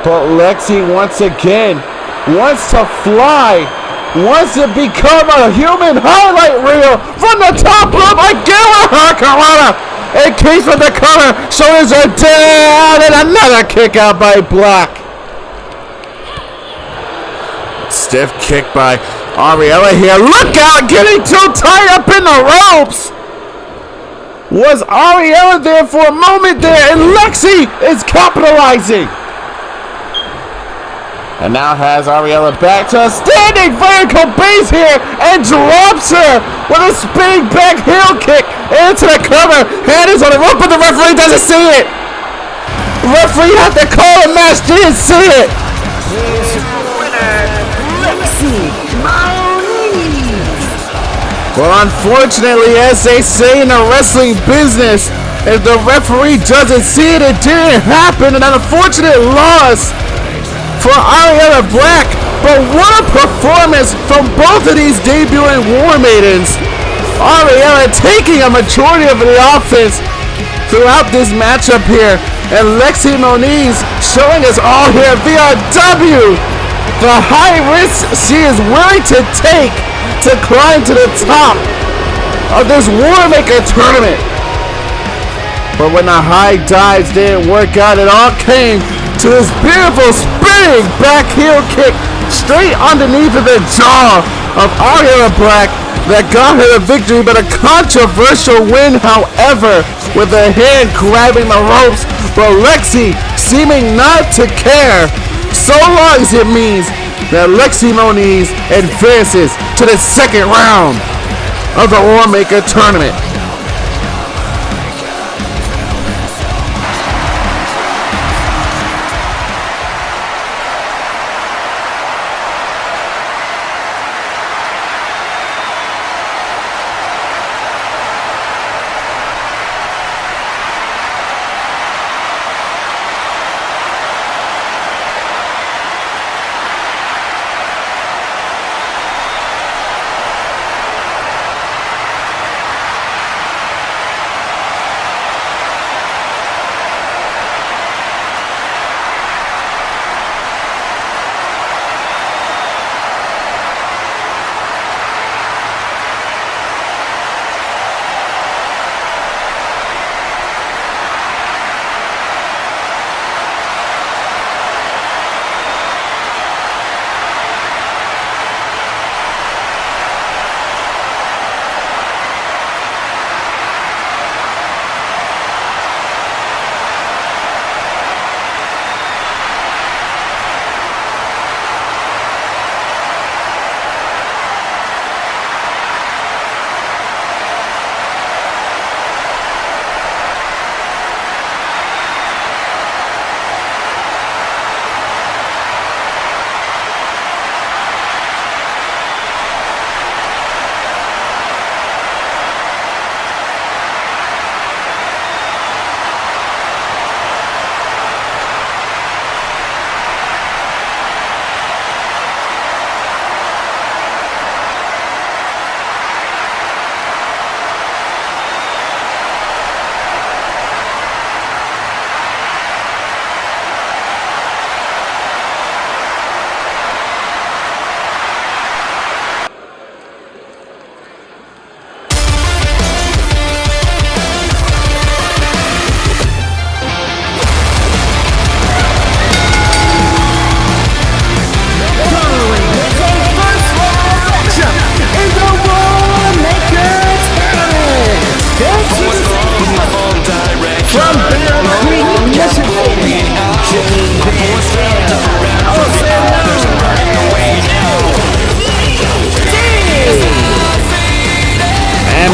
But Lexi once again wants to fly. Wants to become a human highlight reel from the top rope. Again with her Corona. And keeps with the cover. Shoulders are down. And another kick out by Black. Stiff kick by Ariella here. Look out, getting too tied up in the ropes. Was Ariella there for a moment there, and Lexi is capitalizing. And now has Ariella back to a standing vertical base here and drops her with a spinning back heel kick into the cover. Hand is on the rope, but the referee doesn't see it. The referee had to call a match, didn't see it. Well, unfortunately, as they say in the wrestling business, if the referee doesn't see it, it didn't happen. An unfortunate loss for Ariella Black, but what a performance from both of these debuting War Maidens. Ariella taking a majority of the offense throughout this matchup here, and Lexi Moniz showing us all here at VRW the high risk she is willing to take to climb to the top of this Warmaker Tournament. But when the high dives didn't work out, it all came to this beautiful spinning back heel kick straight underneath of the jaw of Ariella Black that got her the victory, but a controversial win, however, with her hand grabbing the ropes, but Lexi seeming not to care, so long as it means that Lexi Moniz advances to the second round of the Warmaker Tournament.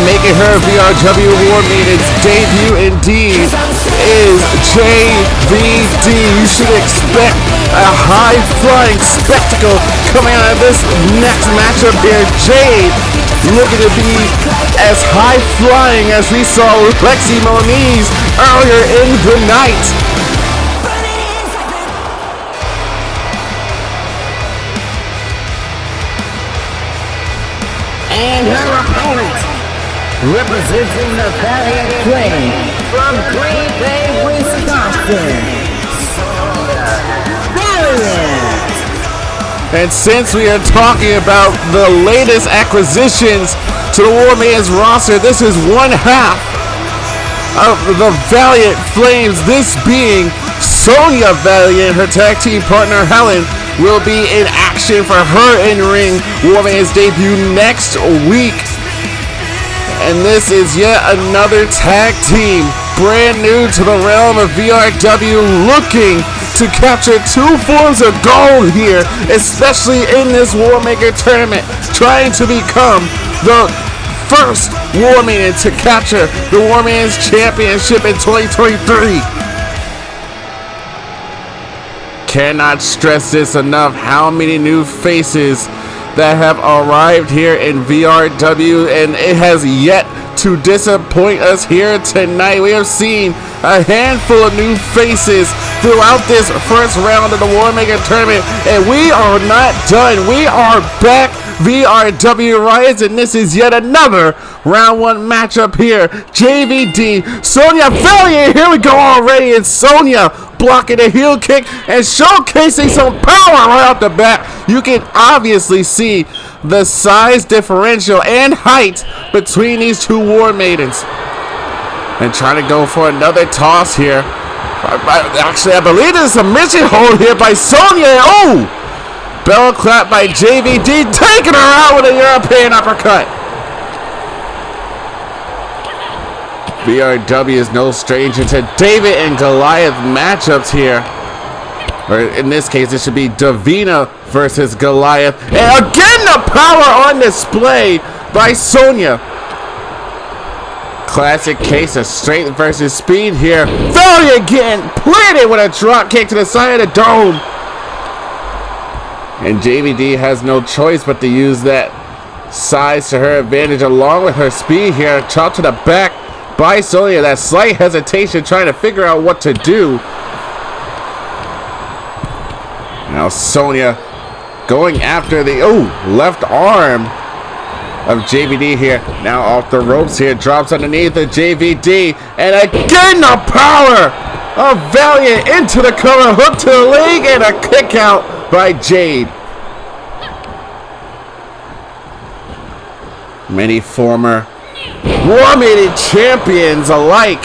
making her VRW War Maidens debut indeed is JVD. You should expect a high-flying spectacle coming out of this next matchup here. Jade looking to be as high-flying as we saw Lexi Moniz earlier in the night. And her opponent, representing the Valiant Flame from Green Bay, Wisconsin, Valiant. And since we are talking about the latest acquisitions to the War Maidens roster, this is one half of the Valiant Flames, this being Sonya Valiant. Her tag team partner Helen will be in action for her in-ring War Maidens debut next week. And this is yet another tag team, brand new to the realm of VRW, looking to capture 2 forms of gold here, especially in this Warmaker Tournament, trying to become the first War Maiden to capture the War Maidens Championship in 2023. Cannot stress this enough, how many new faces that have arrived here in VRW, and it has yet to disappoint us here tonight. We have seen a handful of new faces throughout this first round of the Warmaker Tournament, and we are not done. We are back, VRW Rise, and this is yet another round 1 matchup here. JVD, Sonya Valiant, here we go already, and Sonya blocking a heel kick and showcasing some power right off the bat. You can obviously see the size differential and height between these 2 War Maidens. And trying to go for another toss here. Actually, I believe there's a submission hold here by Sonya. Oh! Bell clap by JVD, taking her out with a European uppercut. VRW is no stranger to David and Goliath matchups here. Or in this case, it should be Davina versus Goliath. And again, the power on display by Sonya. Classic case of strength versus speed here. Valiant again, planted with a drop kick to the side of the dome. And JVD has no choice but to use that size to her advantage along with her speed here. Chop to the back by Sonya. That slight hesitation trying to figure out what to do. Now Sonya going after the left arm of JVD here. Now off the ropes here. Drops underneath the JVD. And again the power of Valiant into the cover. Hook to the leg and a kick out by Jade. Many former War Maiden champions alike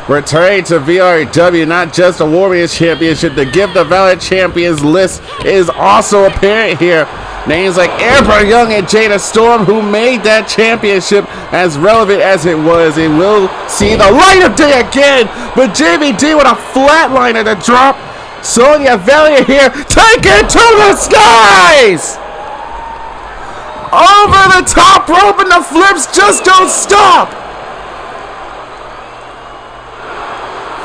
returning to VRW, not just a War Maiden championship. The Gift of Valor champions list is also apparent here. Names like Amber Young and Jada Storm, who made that championship as relevant as it was. It will see the light of day again, but JVD with a flatliner to drop. Sonya Valiant here, take it to the skies! Over the top rope, and the flips just don't stop!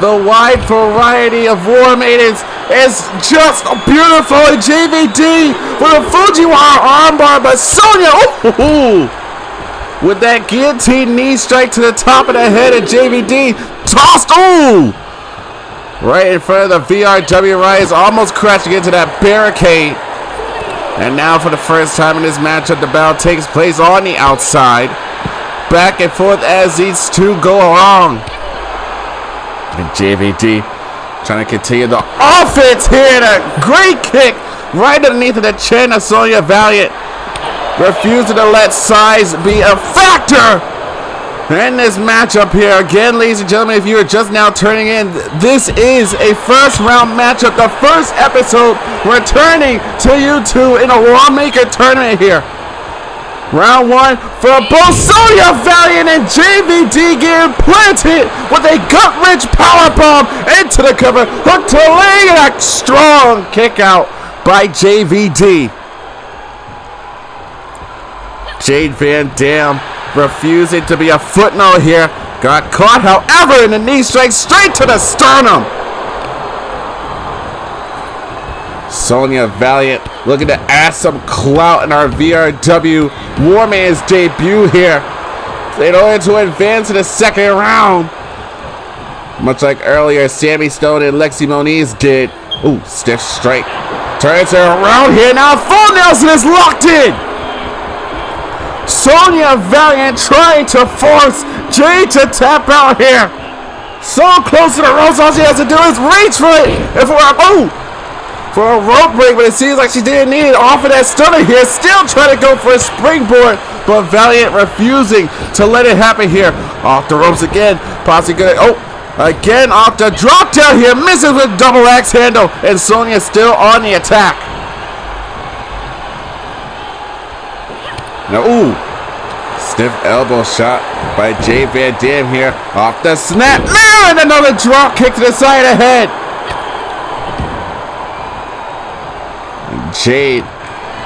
The wide variety of War Maidens is just beautiful. And JVD with a Fujiwara armbar, but Sonya, with that guillotine knee strike to the top of the head of JVD, tossed, right in front of the VRW Rise, almost crashing into that barricade. And now for the first time in this matchup, the battle takes place on the outside. Back and forth as these 2 go along. And JVD trying to continue the offense here. And a great kick right underneath of the chin of Sonya Valiant. Refusing to let size be a factor in this matchup here. Again, ladies and gentlemen, if you are just now turning in, this is a first round matchup. The first episode returning to you 2 in a Warmaker Tournament here. Round 1 for both Sonya Valiant and JVD getting planted with a gut-wrench powerbomb into the cover. Hook to the leg and a strong kick out by JVD. Jade Van Dam refusing to be a footnote here. Got caught, however, in the knee strike straight to the sternum. Sonya Valiant looking to add some clout in our VRW Warman's debut here in order to advance to the second round. Much like earlier, Sammy Stone and Lexi Moniz did. Ooh, stiff strike. Turns her around here. Now full Nelson is locked in. Sonya Valiant trying to force Jade to tap out here. So close to the ropes, all she has to do is reach for it. And for a rope break, but it seems like she didn't need it. Off of that stunner here. Still trying to go for a springboard, but Valiant refusing to let it happen here. Off the ropes again. Possibly gonna, again off the drop down here. Misses with double axe handle. And Sonya still on the attack. Now, stiff elbow shot by Jade Van Dam here. Off the snap. And another drop kick to the side of the head. Jade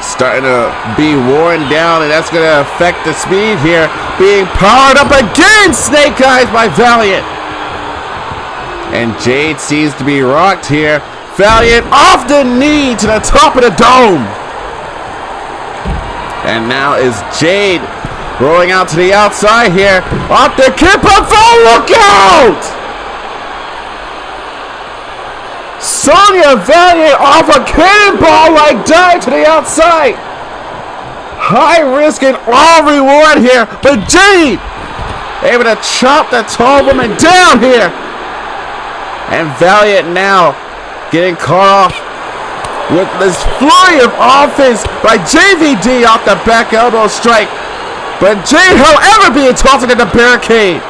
starting to be worn down, and that's going to affect the speed here. Being powered up again, Snake Eyes by Valiant. And Jade seems to be rocked here. Valiant off the knee to the top of the dome. And now is Jade rolling out to the outside here. Off the kip up, look out! Sonya Valiant off a cannonball-like dive to the outside. High risk and all reward here, but Jade able to chop the tall woman down here. And Valiant now getting caught off with this flurry of offense by JVD off the back elbow strike. But Jade, however, being tossed into the barricade.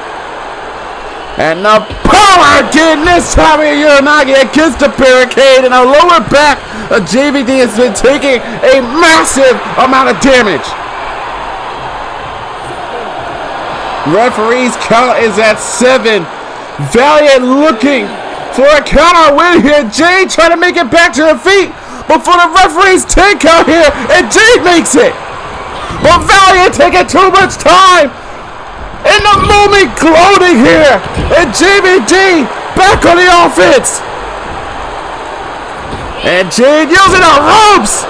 And the power again, this time of Uranagi against the barricade, and a lower back of JVD has been taking a massive amount of damage. Referee's count is at 7. Valiant looking for a counter win here. Jade trying to make it back to her feet before the referee's 10 count here, and Jade makes it. But Valiant taking too much time. In the moment gloating here, and JVD back on the offense. And Jade using the ropes.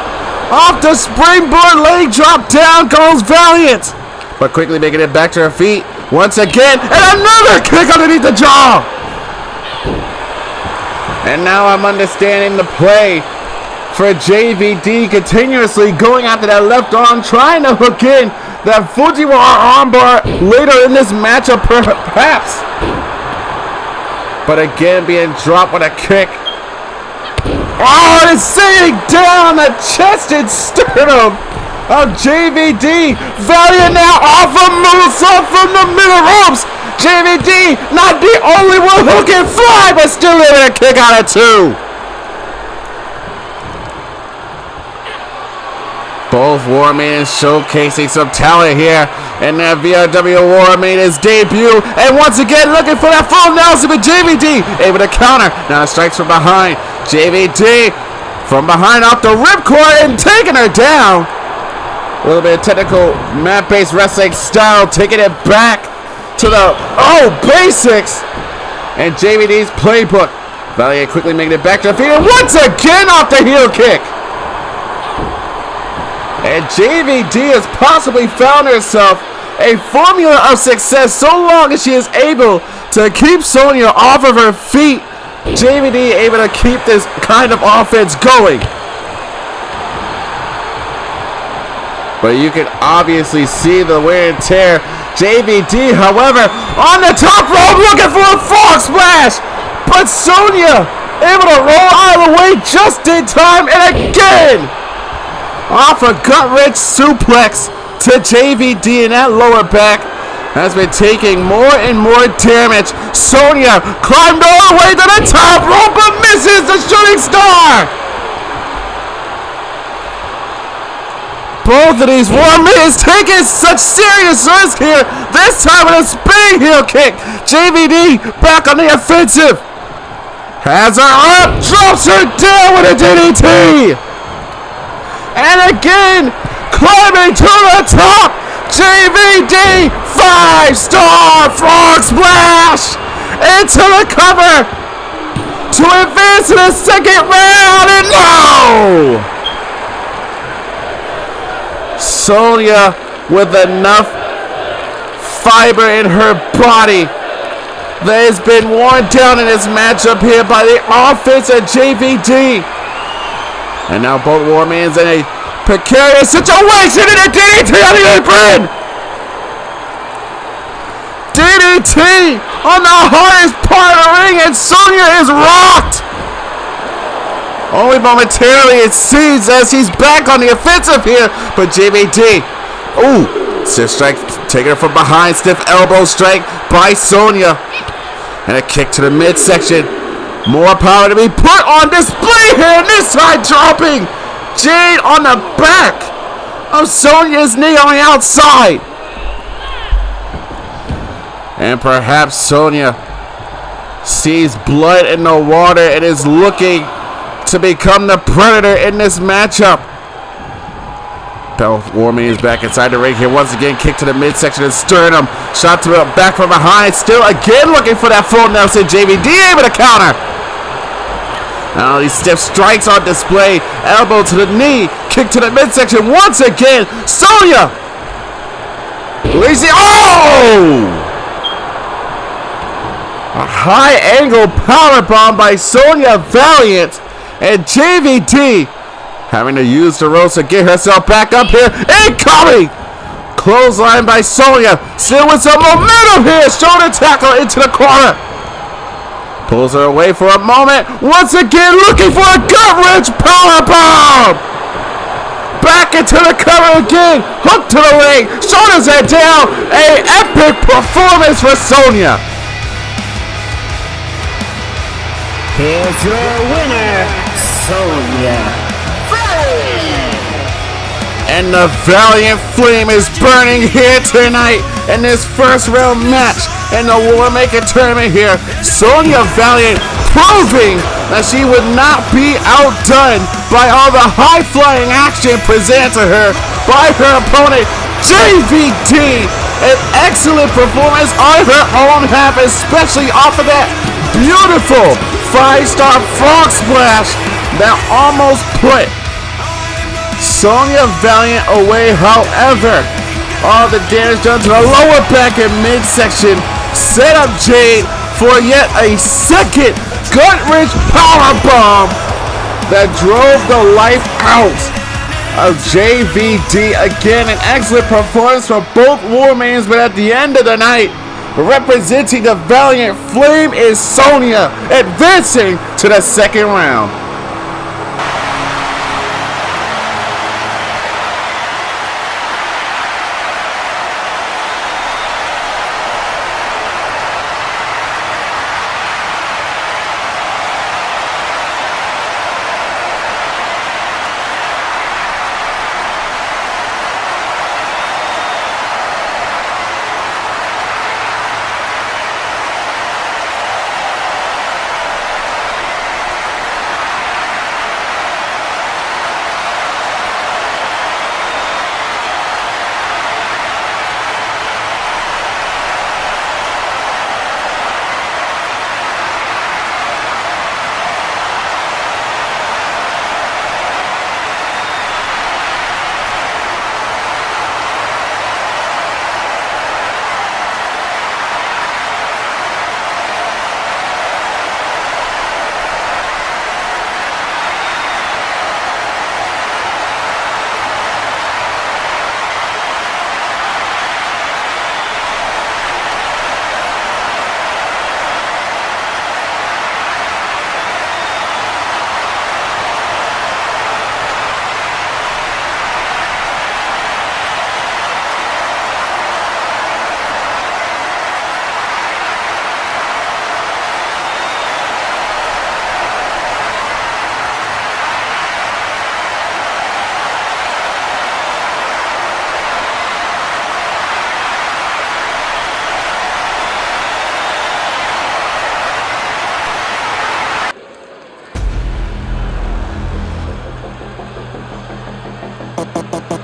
Off the springboard leg drop down goes Valiant. But quickly making it back to her feet once again, and another kick underneath the jaw. And now I'm understanding the play for JVD continuously going after that left arm, trying to hook in that Fujiwara armbar later in this matchup, perhaps. But again, being dropped with a kick. Oh, it's sitting down the chest and sternum of JVD. Valiant now off a moonsault from the middle ropes. JVD not the only one who can fly, but still able to kick out of 2. Both War Maidens showcasing some talent here in that VRW War Maidens debut. And once again looking for that full Nelson, but JVD able to counter. Now strikes from behind. JVD from behind off the ripcord and taking her down. A little bit of technical mat-based wrestling style, taking it back to the basics. And JVD's playbook. Valiant quickly making it back to her feet, and once again off the heel kick. And JVD has possibly found herself a formula of success so long as she is able to keep Sonya off of her feet. JVD able to keep this kind of offense going. But you can obviously see the wear and tear. JVD, however, on the top rope looking for a frog splash. But Sonya able to roll out of the way just in time, and again off a gut-wrench suplex to JVD, and that lower back has been taking more and more damage. Sonya climbed all the way to the top rope, but misses the shooting star. Both of these War Maidens taking such serious risk here. This time with a spinning heel kick. JVD back on the offensive. Has her up, drops her down with a DDT. And again, climbing to the top. JVD 5-star frog splash into the cover to advance to the second round, and no! Sonya with enough fiber in her body that has been worn down in this matchup here by the offense of JVD. And now both Warmans in a precarious situation, and a DDT on the apron! DDT on the hardest part of the ring, and Sonya is rocked! Only momentarily, it seems, as he's back on the offensive here, but JVD, ooh, stiff strike, taking it from behind, stiff elbow strike by Sonya, and a kick to the midsection. More power to be put on display here, and this time dropping Jade on the back of Sonya's knee on the outside. And perhaps Sonya sees blood in the water and is looking to become the predator in this matchup. Warming is back inside the ring here. Once again, kick to the midsection and sternum. Shot to the back from behind. Still again looking for that full Nelson. JVD able to counter. Now these stiff strikes on display. Elbow to the knee. Kick to the midsection once again. Sonya. Lazy. Oh! A high angle power bomb by Sonya Valiant, and JVD having to use the ropes to get herself back up here. Incoming! Clothesline by Sonya. Still with some momentum here. Shoulder tackle into the corner. Pulls her away for a moment. Once again looking for a gut-wrench power bomb. Back into the cover again. Hook to the ring. Shoulders head down. A epic performance for Sonya. Here's your winner, Sonya Valiant. And the Valiant Flame is burning here tonight in this first round match in the Warmaker Tournament here. Sonya Valiant proving that she would not be outdone by all the high-flying action presented to her by her opponent, JVD. An excellent performance on her own half, especially off of that beautiful 5-star frog splash that almost put Sonya Valiant away. However, all the damage done to the lower back and midsection set up Jade for yet a second gut-wrench power bomb that drove the life out of JVD. Again, an excellent performance from both Warmans, but at the end of the night, representing the Valiant Flame is Sonya, advancing to the second round.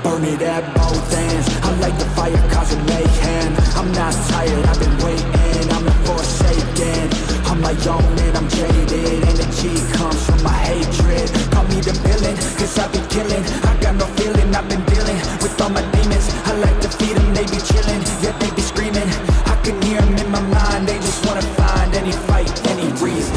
Burn it at both ends. I like the fire causing mayhem. I'm not tired, I've been waiting, I'm the forsaken. I'm my own and I'm jaded, energy comes from my hatred. Call me the villain, cause I've been killing. I got no feeling, I've been dealing with all my demons. I like to feed them, they be chilling, yeah they be screaming. I can hear them in my mind, they just wanna find any fight, any reason.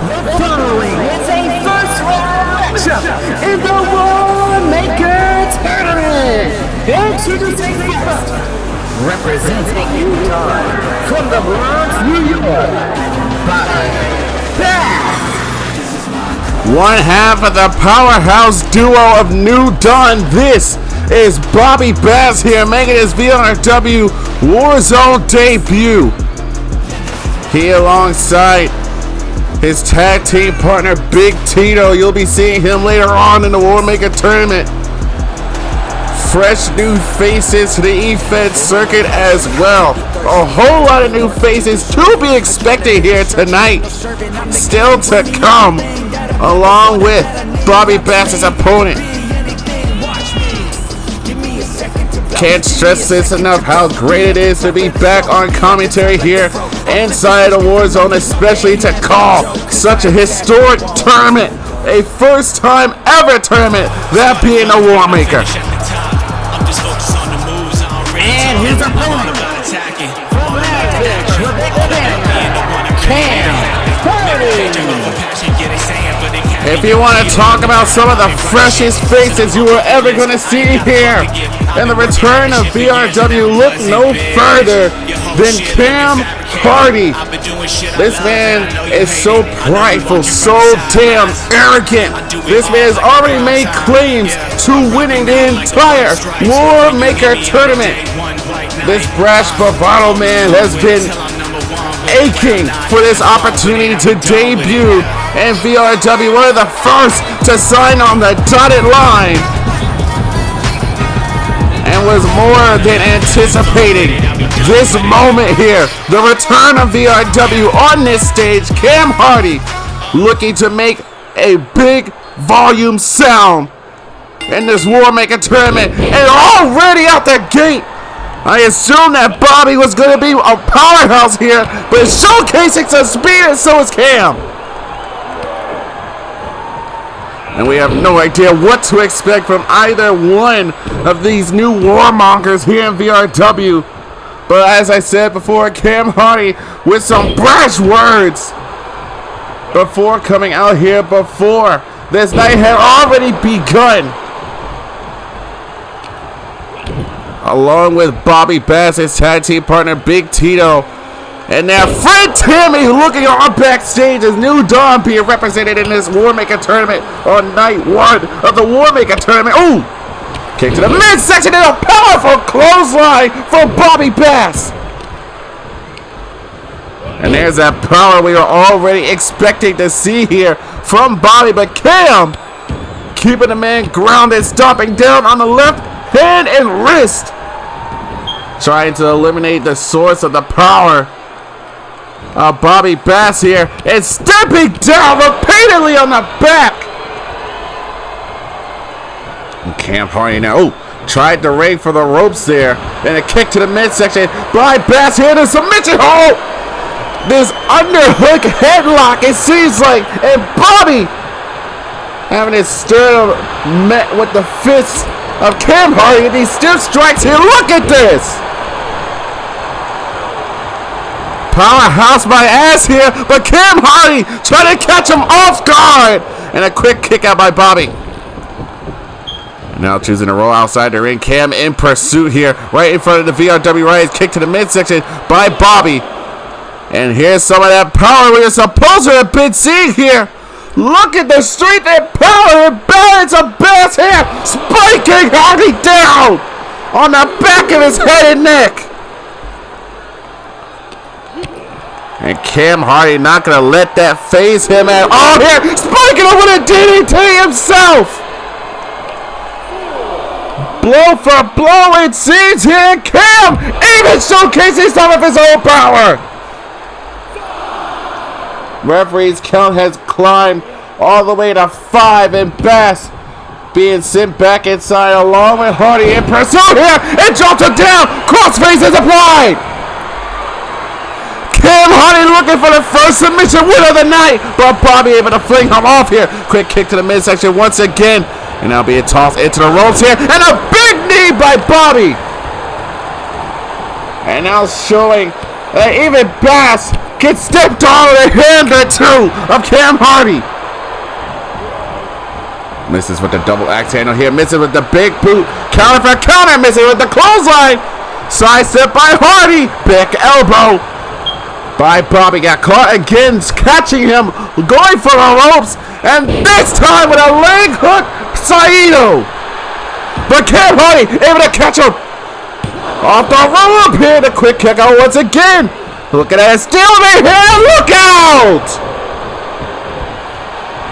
The following is a first round matchup in the Warmaker Tournament. Introducing first, representing Utah from the Bronx, New York, Bobby Bass. One half of the powerhouse duo of New Dawn. This is Bobby Bass here, making his VRW Warzone debut. He alongside his tag team partner, Big Tito. You'll be seeing him later on in the Warmaker Tournament. Fresh new faces to the EFED Circuit as well. A whole lot of new faces to be expected here tonight. Still to come, along with Bobby Bass's opponent. Can't stress this enough how great it is to be back on commentary here inside the Warzone, especially to call such a historic tournament, a first time ever tournament, that being the Warmaker. And his opponent from If you want to talk about some of the freshest faces you are ever going to see here in the return of VRW, look no further than Cam Hardy. This man is so prideful, so damn arrogant. This man has already made claims to winning the entire Warmaker Tournament. This brash bravado man has been aching for this opportunity to debut in VRW, one of the first to sign on the dotted line, and was more than anticipating this moment here. The return of VRW on this stage. Cam Hardy looking to make a big volume sound in this Warmaker Tournament, and already out the gate, I assume that Bobby was going to be a powerhouse here, but showcasing some speed, and so is Cam. And we have no idea what to expect from either one of these new Warmongers here in VRW. But as I said before, Cam Hardy with some brash words before coming out here, before this night had already begun, along with Bobby Bass, his tag team partner, Big Tito, and now Fred Tammy looking on backstage as New Dawn being represented in this Warmaker Tournament on night one of the Warmaker Tournament. Ooh! Kick to the midsection and a powerful clothesline from Bobby Bass. And there's that power we were already expecting to see here from Bobby, but Cam keeping the man grounded, stomping down on the left hand and wrist, trying to eliminate the source of the power. Bobby Bass here and stepping down repeatedly on the back. And Cam Hardy now, tried to ring for the ropes there, and a kick to the midsection by Bass here to submission hold. This underhook headlock, it seems like, and Bobby having his sternum met with the fists of Cam Hardy, and these stiff strikes here. Look at this. Powerhouse my ass here, but Cam Hardy trying to catch him off guard, and a quick kick out by Bobby. And now choosing to roll outside the ring. Cam in pursuit here, right in front of the VRW Rise. Kick to the midsection by Bobby. And here's some of that power we are supposed to have been seeing here. Look at the strength and power and balance of Bass here, spiking Hardy down on the back of his head and neck. And Cam Hardy not going to let that phase him at all here. Spiking him with a DDT himself. Blow for blow it seems here. Cam even showcasing some of his own power. Referee's count has climbed all the way to 5, and Bass being sent back inside along with Hardy in pursuit here, and drops it down. Crossface is applied. Cam Hardy looking for the first submission win of the night, but Bobby able to fling him off here. Quick kick to the midsection once again, and now being tossed into the ropes here, and a big knee by Bobby. And now showing that even Bass gets stepped on with a hand or two of Cam Hardy. Misses with the double axe handle here. Misses with the big boot. Counter for counter. Misses with the clothesline. Sidestep by Hardy. Back elbow by Bobby. Got caught again. Catching him. Going for the ropes. And this time with a leg hook. Saito. But Cam Hardy able to catch him. Off the rope here. The quick kick out once again. Look at that. Still in here. Look out.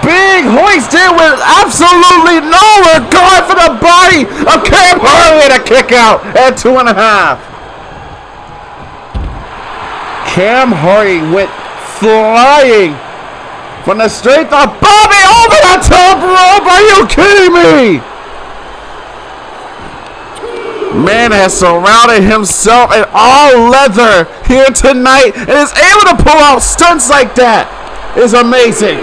Big hoist here with absolutely no regard for the body of Cam Hardy, and a kick out at 2.5. Cam Hardy went flying from the strength of Bobby over the top rope. Are you kidding me? Man has surrounded himself in all leather here tonight and is able to pull out stunts like that. It's amazing.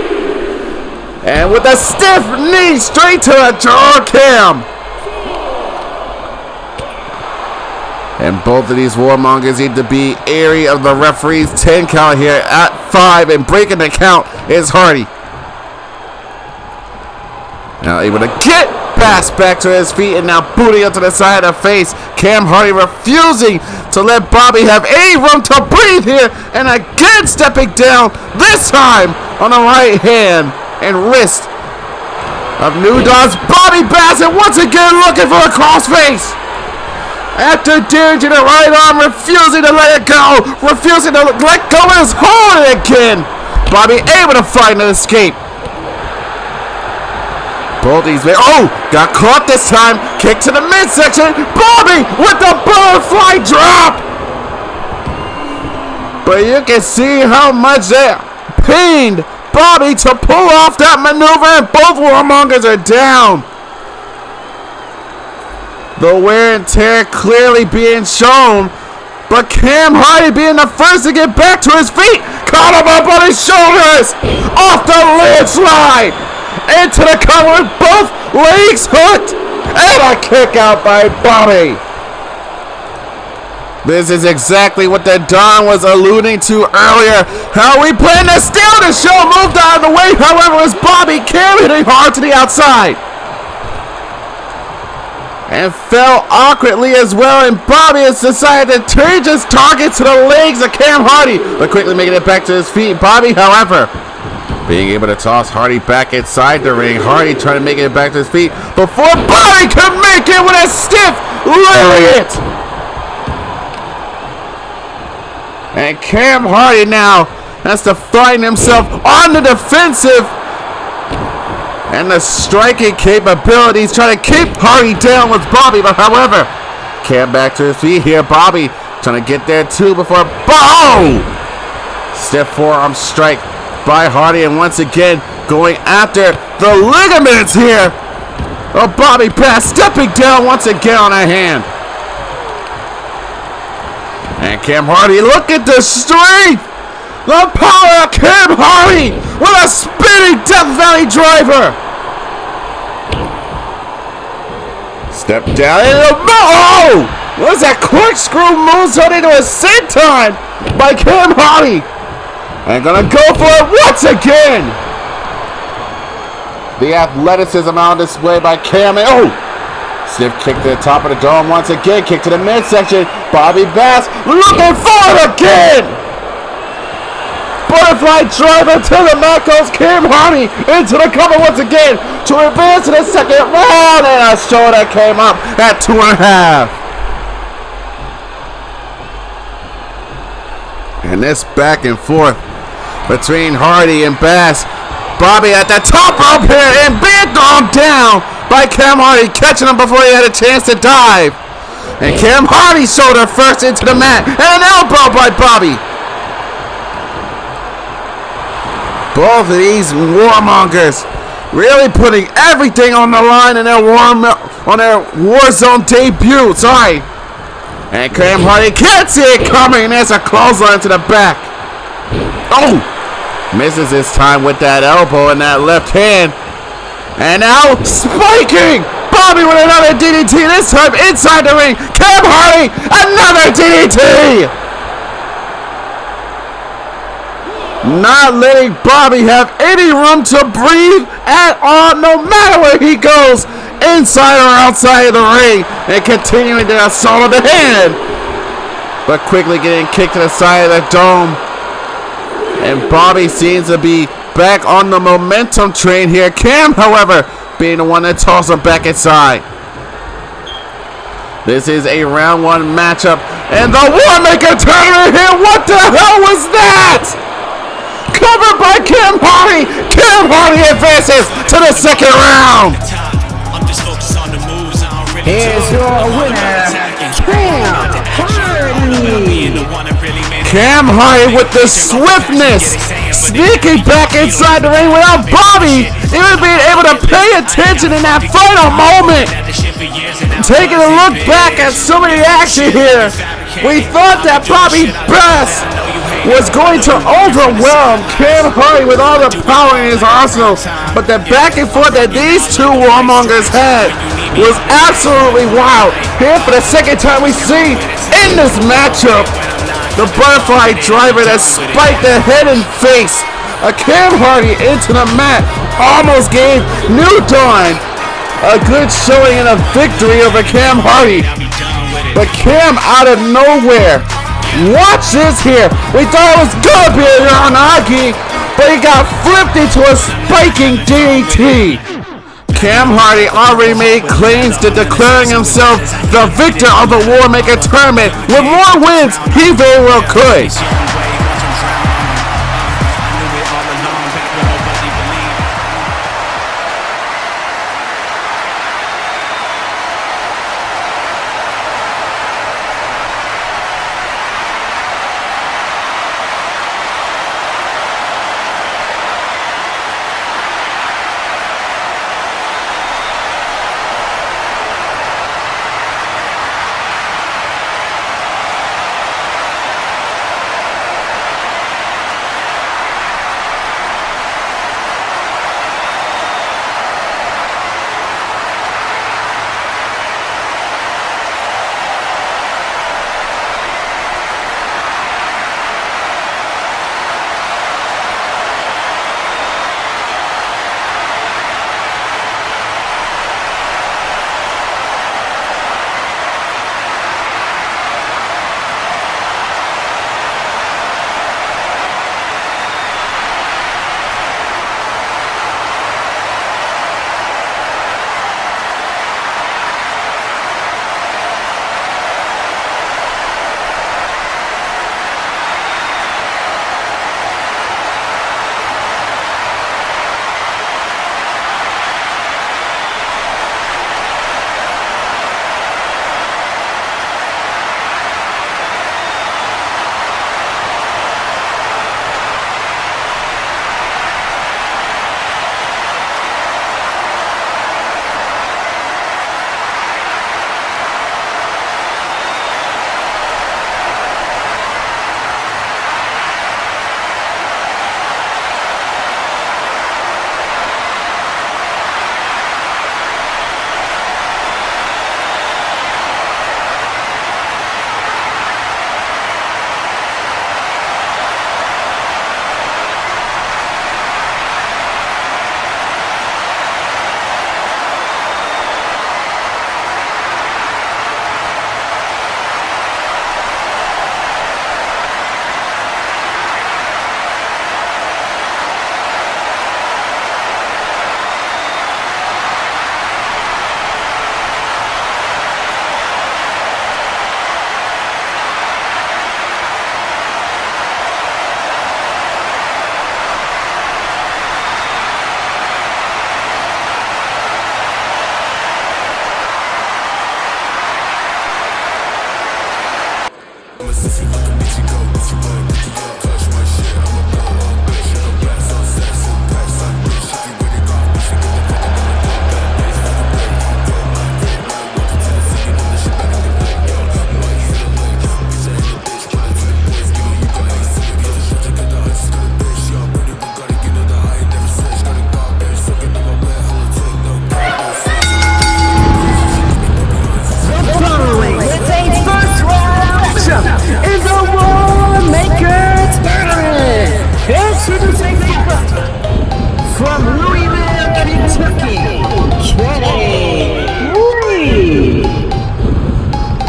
And with a stiff knee straight to the jaw, Cam. And both of these Warmongers need to be airy of the referee's 10 count here at 5. And breaking the count is Hardy. Now able to get Bass back to his feet and now booting up to the side of the face. Cam Hardy refusing to let Bobby have any room to breathe here. And again stepping down, this time on the right hand and wrist of New Dawn's Bobby Bassett once again looking for a crossface. After damaging the right arm, refusing to let it go, refusing to let go of his hold again. Bobby able to find an escape. Both these men, got caught this time. Kick to the midsection. Bobby with the butterfly drop. But you can see how much they pained Bobby to pull off that maneuver, and both Warmongers are down. The wear and tear clearly being shown, but Cam Hardy being the first to get back to his feet. Caught him up on his shoulders. Off the landslide. Into the cover with both legs hooked. And a kick out by Bobby. This is exactly what the Don was alluding to earlier. How we planned to steal the show moved out of the way. However, as Bobby Cam hitting hard to the outside. And fell awkwardly as well. And Bobby has decided to change his target to the legs of Cam Hardy. But quickly making it back to his feet. Bobby, however, being able to toss Hardy back inside the ring. Hardy trying to make it back to his feet before Bobby can make it with a stiff lariat. And Cam Hardy now has to find himself on the defensive. And the striking capabilities trying to keep Hardy down with Bobby. But however, Cam back to his feet here. Bobby trying to get there too before stiff forearm strike by Hardy. And once again going after the ligaments here of Bobby Bass. Stepping down once again on a hand. And Cam Hardy, look at the strength! The power of Cam Hardy with a spinning Death Valley driver! Step down into what is that corkscrew moonsault into a senton by Cam Hardy? And gonna go for it once again! The athleticism on display by Cam. Stiff kick to the top of the dome once again. Kick to the midsection. Bobby Bass looking for it again. Butterfly driver to the mat goes Cam Hardy into the cover once again to advance to the second round. And a shoulder came up at 2.5. And this back and forth between Hardy and Bass. Bobby at the top rope here and being thrown down by Cam Hardy, catching him before he had a chance to dive. And Cam Hardy shoulder first into the mat and an elbow by Bobby. Both of these warmongers really putting everything on the line in their Warzone debut. Sorry. And Cam Hardy can't see it coming. There's a clothesline to the back. Oh! Misses this time with that elbow and that left hand. And now spiking! Bobby with another DDT, this time inside the ring. Cam Hardy, another DDT! Not letting Bobby have any room to breathe at all, no matter where he goes, inside or outside of the ring, and continuing the assault of the hand. But quickly getting kicked to the side of the dome. And Bobby seems to be back on the momentum train here. Cam, however, being the one that tosses him back inside. This is a round 1 matchup. And the Warmaker Tournament here. What the hell was that? Covered by Cam Hardy. Cam Hardy advances to the second round. Here's your winner, Cam Hardy. Cam Hardy with the swiftness, sneaking back inside the ring without Bobby even being able to pay attention in that final moment. Taking a look back at some of the action here, we thought that Bobby Best was going to overwhelm Cam Hardy with all the power in his arsenal, but the back and forth that these two warmongers had was absolutely wild. Here for the second time we see in this matchup, the butterfly driver that spiked the head and face of Cam Hardy into the mat almost gave New Dawn a good showing and a victory over Cam Hardy. But Cam out of nowhere, watch this here. We thought it was gonna be a Uranagi, but he got flipped into a spiking DDT. Cam Hardy already made claims to declaring himself the victor of the Warmaker Tournament. With more wins, he very well could.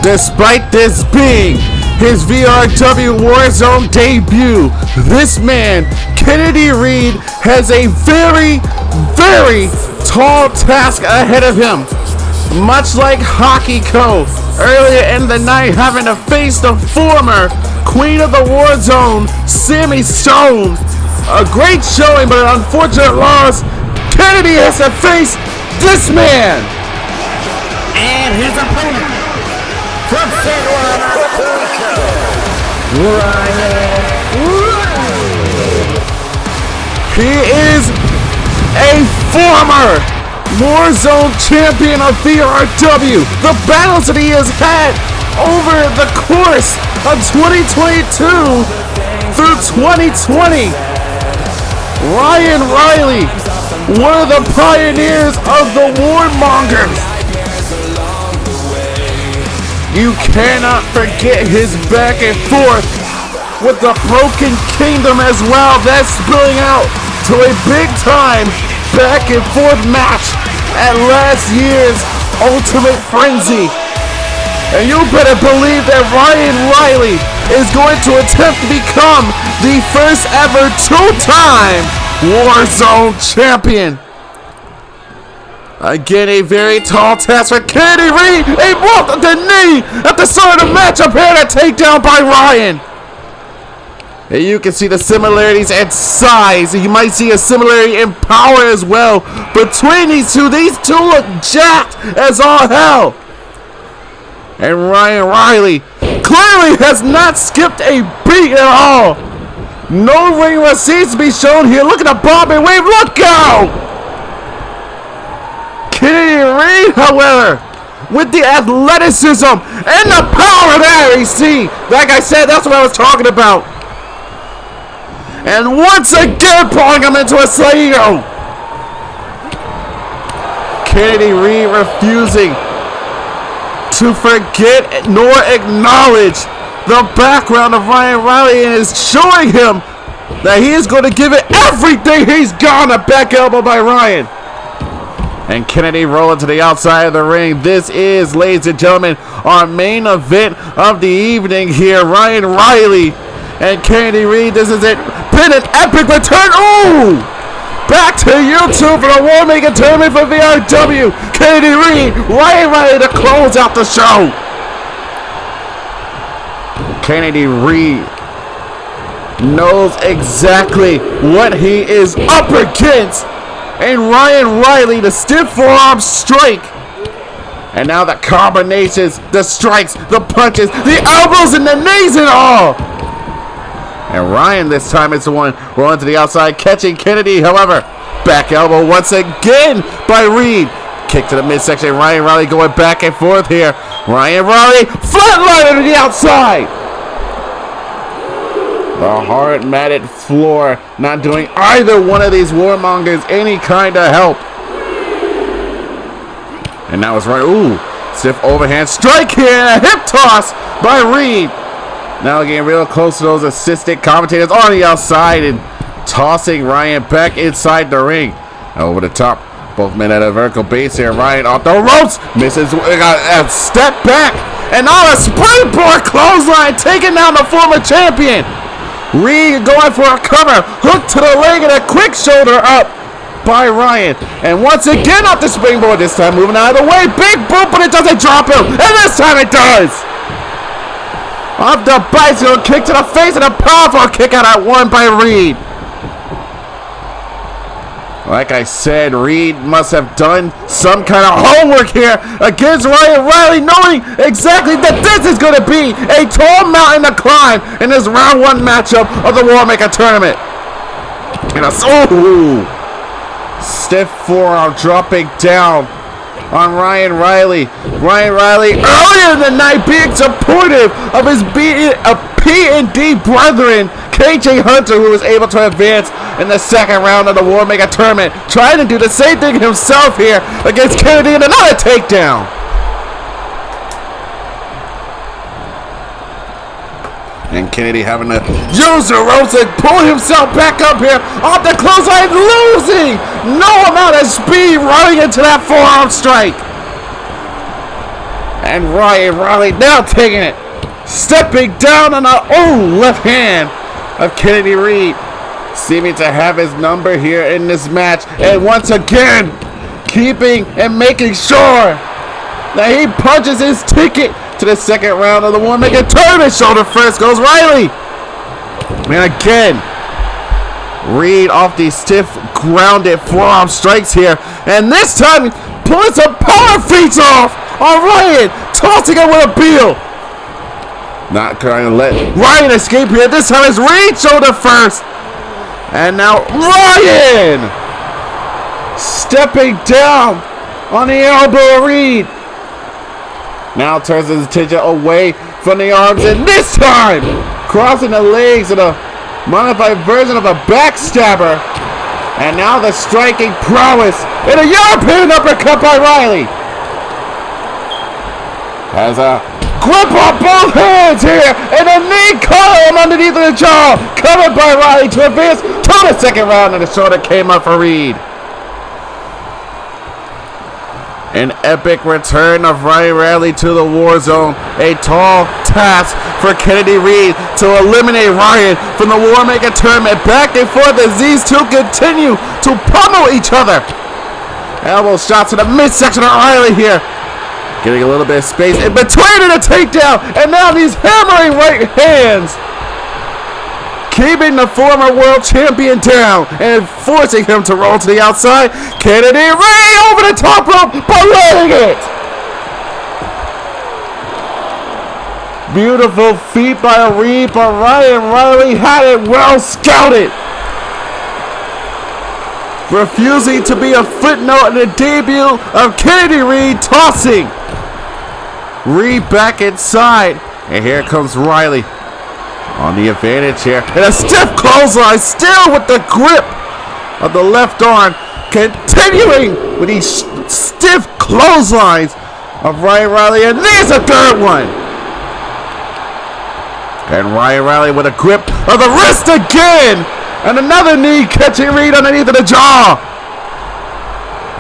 Despite this being his VRW Warzone debut, this man, Kennedy Reed, has a very, very tall task ahead of him. Much like Hockey Co. earlier in the night, having to face the former Queen of the Warzone, Sammy Stone. A great showing, but an unfortunate loss. Kennedy has to face this man. And his opponent from San Juan, Ryan. He is a former Warzone champion of VRW. The battles that he has had over the course of 2022 through 2020. Ryan Riley, one of the pioneers of the Warmongers. You cannot forget his back and forth with the Broken Kingdom as well. That's spilling out to a big time back and forth match at last year's Ultimate Frenzy. And you better believe that Ryan Riley is going to attempt to become the first ever two-time Warzone champion. Again, a very tall task for Kennedy Reed. He broke the knee at the start of the match. Up here, a takedown by Ryan. And you can see the similarities in size. You might see a similarity in power as well between these two. These two look jacked as all hell. And Ryan Riley clearly has not skipped a beat at all. No ring rust seems to be shown here. Look at the bob and wave. Look out! Kennedy Reed, however, with the athleticism and the power there, you see. Like I said, that's what I was talking about. And once again, pulling him into a Slayo. Kennedy Reed refusing to forget nor acknowledge the background of Ryan Riley and is showing him that he is going to give it everything he's got. A back elbow by Ryan. And Kennedy rolling to the outside of the ring. This is, ladies and gentlemen, our main event of the evening here. Ryan Riley and Kennedy Reed. This is it. Been an epic return. Ooh! Back to YouTube for the Warmaker Tournament for VRW. Kennedy Reed, Ryan Riley to close out the show. Kennedy Reed knows exactly what he is up against. And Ryan Riley, the stiff forearm strike. And now the combinations, the strikes, the punches, the elbows, and the knees and all. And Ryan this time is the one rolling to the outside, catching Kennedy. However, back elbow once again by Reed. Kick to the midsection. Ryan Riley going back and forth here. Ryan Riley flatliner to the outside. The hard matted floor not doing either one of these Warmongers any kind of help. And now it's right. Ooh, stiff overhand strike here and a hip toss by Reed. Now getting real close to those assistant commentators on the outside and tossing Ryan back inside the ring. Over the top. Both men at a vertical base here. Ryan off the ropes. Misses a step back. And now a springboard clothesline taking down the former champion. Reed going for a cover. Hook to the leg and a quick shoulder up by Ryan. And once again off the springboard. This time moving out of the way. Big boot, but it doesn't drop him. And this time it does. Off the bicycle kick to the face and a powerful kick out at one by Reed. Like I said, Reed must have done some kind of homework here against Ryan Riley, knowing exactly that this is going to be a tall mountain to climb in this round one matchup of the Warmaker Tournament. And a stiff forearm dropping down on Ryan Riley. Ryan Riley earlier in the night being supportive of his P&D brethren, KJ Hunter, who was able to advance in the second round of the Warmaker Tournament, trying to do the same thing himself here against Kennedy and another takedown. And Kennedy having to use the ropes and pull himself back up here off the clothesline, losing no amount of speed running into that forearm strike. And Ryan Riley now taking it. Stepping down on the left hand of Kennedy Reed. Seeming to have his number here in this match. And once again, keeping and making sure that he punches his ticket to the second round of the Warmaker Tournament. Shoulder first goes Riley. And again, Reed off these stiff, grounded forearm strikes here. And this time, pulling some power feats off on Ryan. Tossing it with a heel. Not going to let Ryan escape here. This time it's Reed shoulder first. And now Ryan stepping down on the elbow of Reed. Now turns his attention away from the arms. And this time, crossing the legs in a modified version of a backstabber. And now the striking prowess in a European uppercut by Riley. Has a grip on both hands here, and a knee column underneath of the jaw, covered by Riley to advance to the second round, and the shoulder came up for Reed. An epic return of Ryan Riley to the Warzone. A tall task for Kennedy Reed to eliminate Ryan from the Warmaker Tournament. Back and forth as these two continue to pummel each other. Elbow shots to the midsection of Riley here. Getting a little bit of space in between and a takedown. And now these hammering right hands. Keeping the former world champion down and forcing him to roll to the outside. Kennedy Reed over the top rope, but letting it. Beautiful feat by Reed, but Ryan Riley had it well scouted. Refusing to be a footnote in the debut of Kennedy Reed, tossing Reed back inside. And here comes Riley on the advantage here. And a stiff clothesline, still with the grip of the left arm. Continuing with these stiff clotheslines of Ryan Riley. And there's a third one. And Ryan Riley with a grip of the wrist again. And another knee catching Reed underneath of the jaw.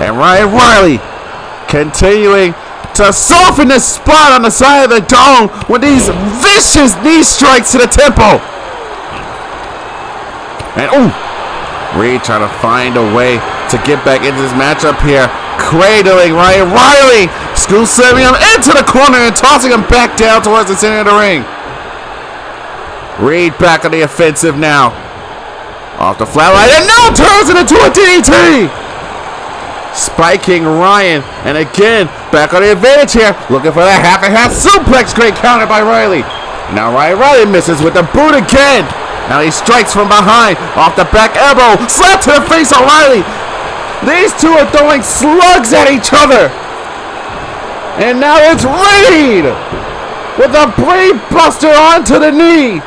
And Ryan Riley continuing to soften the spot on the side of the dome with these vicious knee strikes to the temple. And Reed trying to find a way to get back into this matchup here. Cradling Ryan Riley. Screw slamming him into the corner and tossing him back down towards the center of the ring. Reed back on the offensive now. Off the flatline and now turns it into a DDT. Spiking Ryan, and again back on the advantage here, looking for the half and half suplex. Great counter by Riley. Now Ryan Riley misses with the boot again. Now he strikes from behind off the back elbow, slap to the face of Riley. These two are throwing slugs at each other. And now it's Reed with a brain buster onto the knee.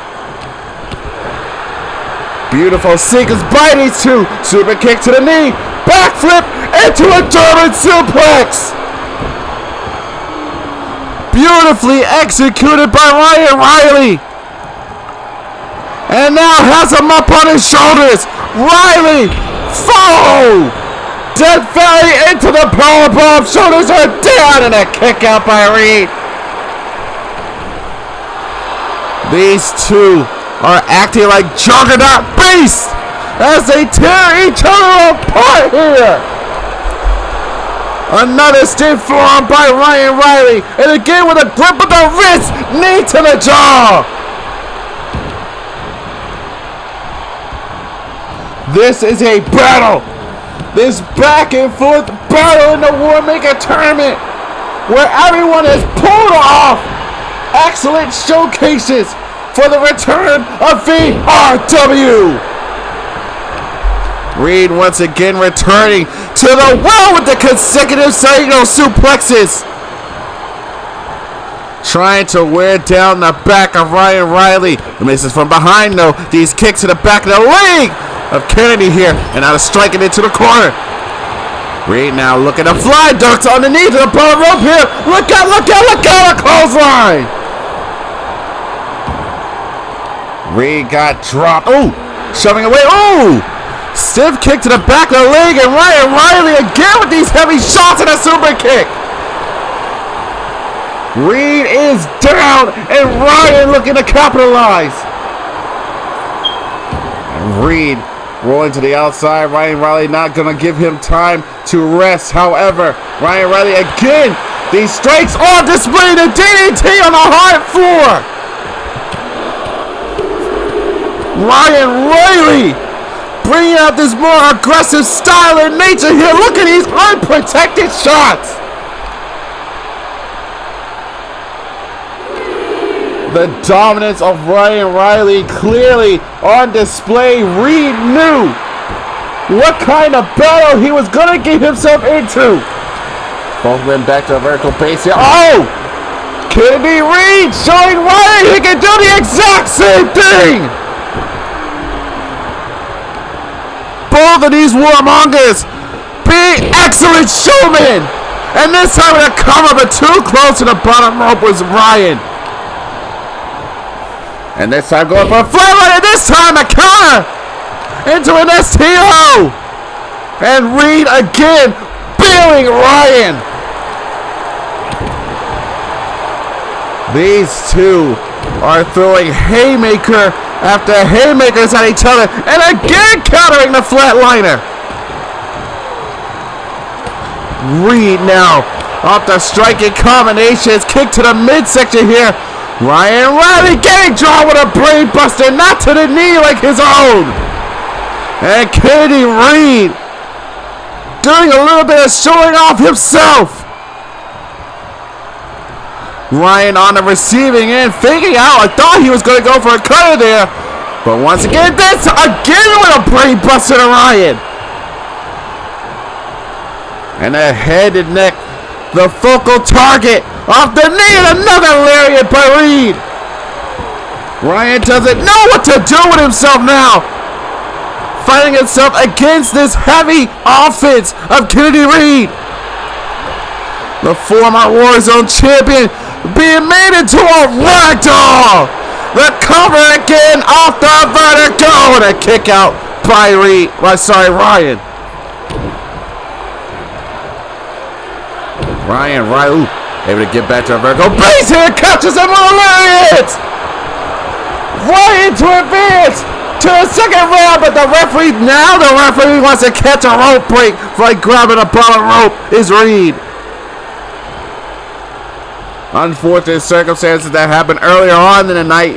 Beautiful sequence by these two. Super kick to the knee. Backflip into a German suplex. Beautifully executed by Ryan Riley. And now has him up on his shoulders. Riley, follow. Death Valley into the powerbomb. Shoulders are down and a kick out by Reed. These two are acting like juggernaut beasts as they tear each other apart here. Another stiff forearm by Ryan Riley, and again with a grip of the wrist, knee to the jaw. This is a battle. This back and forth battle in the Warmaker Tournament, where everyone has pulled off excellent showcases for the return of VRW. Reed once again returning to the well with the consecutive diagonal suplexes. Trying to wear down the back of Ryan Riley. Misses from behind though. These kicks to the back of the leg of Kennedy here. And now striking into the corner. Reed now looking to fly ducks underneath the bottom rope here. Look out, look out, look out, a clothesline. Reed got dropped. Shoving away. Stiff kick to the back of the leg, and Ryan Riley again with these heavy shots and a super kick. Reed is down, and Ryan looking to capitalize. And Reed rolling to the outside. Ryan Riley not going to give him time to rest. However, Ryan Riley again, these strikes on display. The DDT on the hard floor. Ryan Riley bringing out this more aggressive style and nature here. Look at these unprotected shots. The dominance of Ryan Riley clearly on display. Reed knew what kind of battle he was going to get himself into. Both went back to a vertical base here. Oh! Kennedy Reed showing Ryan he can do the exact same thing. Both of these Warmongers being excellent showmen. And this time with a cover, but too close to the bottom rope was Ryan. And this time going for a flatliner. This time a counter into an STO. And Reed again bailing Ryan. These two are throwing haymaker after haymakers at each other. And again countering the flatliner. Reed now off the striking combinations. Kick to the midsection here. Ryan Riley getting drawn with a brain buster, not to the knee like his own. And Kennedy Reed doing a little bit of showing off himself. Ryan on the receiving end, faking out. I thought he was going to go for a cutter there. But once again, this again with a brain buster to Ryan. And a head and neck. The focal target off the knee and another lariat by Reed. Ryan doesn't know what to do with himself now. Fighting himself against this heavy offense of Kennedy Reed. The former Warzone champion being made into a ragdoll. The cover again off the vertical. And a kick out by Ryan. Ryan Riley able to get back to a vertical base here, catches him on a lariat! Ryan to advance to the second round, but the referee wants to catch a rope break for like grabbing a bottom rope is Reed. Unfortunate circumstances that happened earlier on in the night.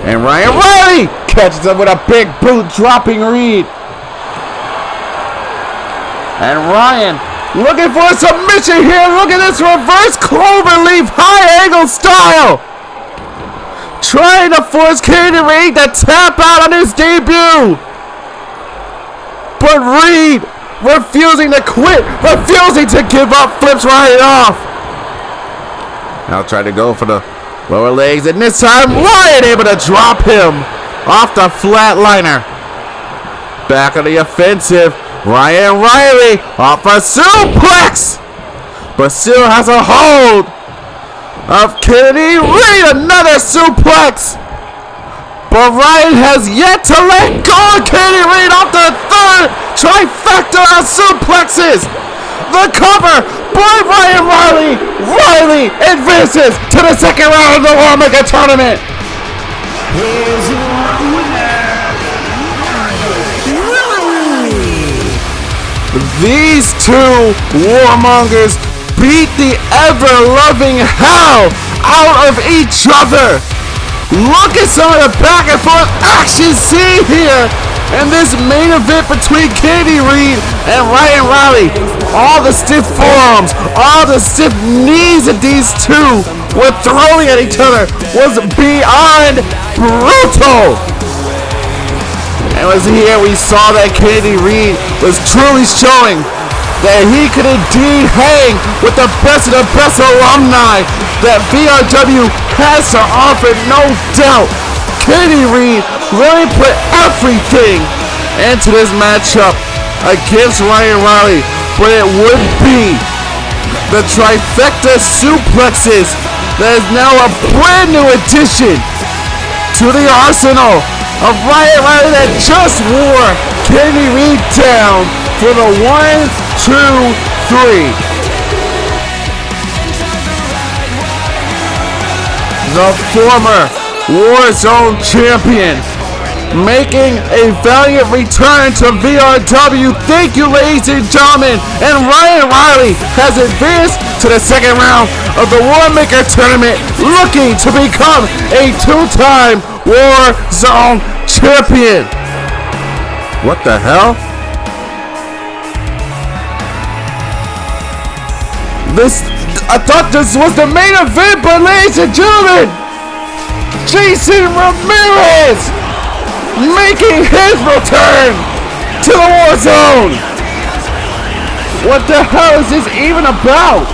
And Ryan Riley catches him with a big boot, dropping Reed. And Ryan looking for a submission here. Look at this reverse cloverleaf high angle style. Trying to force Kennedy Reed to tap out on his debut. But Reed refusing to quit, refusing to give up, flips Ryan off. Now try to go for the lower legs, and this time Ryan able to drop him off the flatliner. Back on the offensive. Ryan Riley off a suplex, but still has a hold of Kennedy Reed. Another suplex, but Ryan has yet to let go of Kennedy Reed off the third trifecta of suplexes. The cover by Ryan Riley. Riley advances to the second round of the Warmaker Tournament. Here's your winner. These two Warmongers beat the ever-loving hell out of each other. Look at some of the back and forth action seen here in this main event between Kennedy Reed and Ryan Riley. All the stiff forearms, all the stiff knees that these two were throwing at each other was beyond brutal. And it was here we saw that Kennedy Reed was truly showing that he could indeed hang with the best of the best alumni that VRW has to offer, no doubt. Kennedy Reed really put everything into this matchup against Ryan Riley, but it would be the trifecta suplexes that is now a brand new addition to the arsenal of Ryan Riley that just wore Kennedy Reed down for the 1, 2, 3. the former Warzone champion, making a valiant return to VRW. Thank you, ladies and gentlemen. And Ryan Riley has advanced to the second round of the Warmaker Tournament, looking to become a two-time Warzone champion. What the hell? I thought this was the main event, but ladies and gentlemen, Jason Ramirez making his return to the Warzone. What the hell is this even about?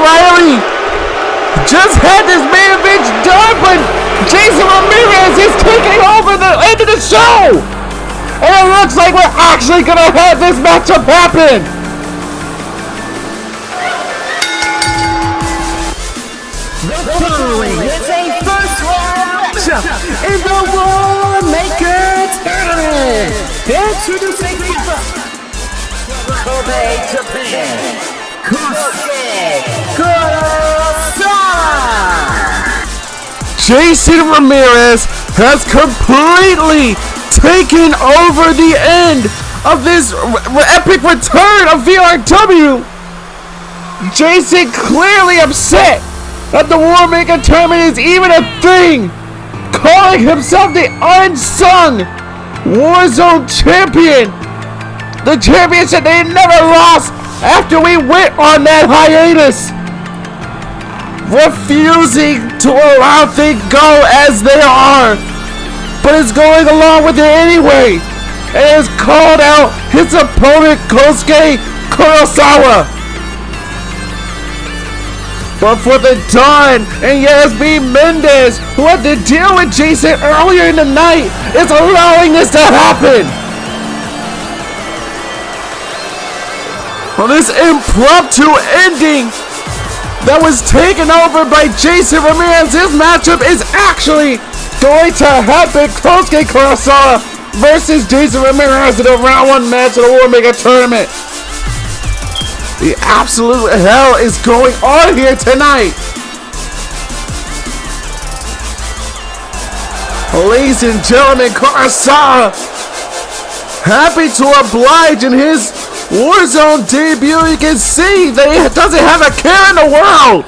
Riley just had this main event done, but Jason Ramirez is taking over the end of the show. And it looks like we're actually going to have this matchup happen. The following is a first round matchup in the Warmaker Tournament. Introducing first, Kobe, Japan, Jason Ramirez has completely taken over the end of this epic return of VRW. Jason clearly upset that the Warmaker Tournament is even a thing, calling himself the unsung Warzone champion. The championship they never lost after we went on that hiatus. Refusing to allow things go as they are, but is going along with it anyway, and has called out his opponent Kosuke Kurosawa. But for the Dawn and Yasmin Maidens, who had to deal with Jason earlier in the night, is allowing this to happen. Well, this impromptu ending that was taken over by Jason Ramirez, this matchup is actually going to happen. Kosuke Kurosawa versus Jason Ramirez in a round 1 match of the Warmaker Tournament. The absolute hell is going on here tonight. Ladies and gentlemen, Kurosawa, happy to oblige in his Warzone debut. You can see that he doesn't have a care in the world.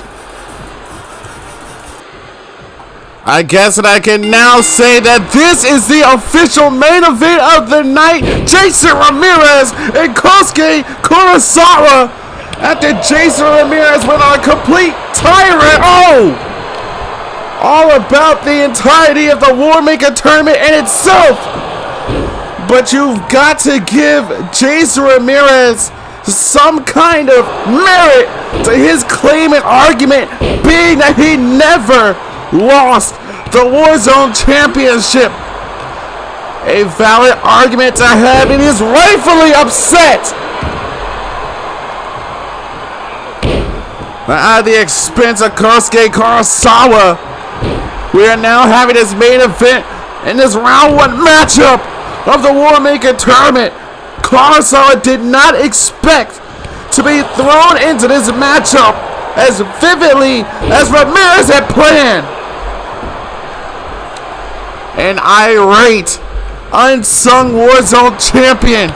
I guess that I can now say that this is the official main event of the night. Jason Ramirez and Kosuke Kurosawa. After Jason Ramirez went on a complete tirade. All about the entirety of the Warmaker Tournament in itself. But you've got to give Jason Ramirez some kind of merit to his claim and argument, being that he never lost the Warzone Championship. A valid argument to have, and he's rightfully upset. At the expense of Kosuke Kurosawa, we are now having this main event in this round 1 matchup of the Warmaker Tournament. Kurosawa did not expect to be thrown into this matchup as vividly as Ramirez had planned. An irate, unsung Warzone champion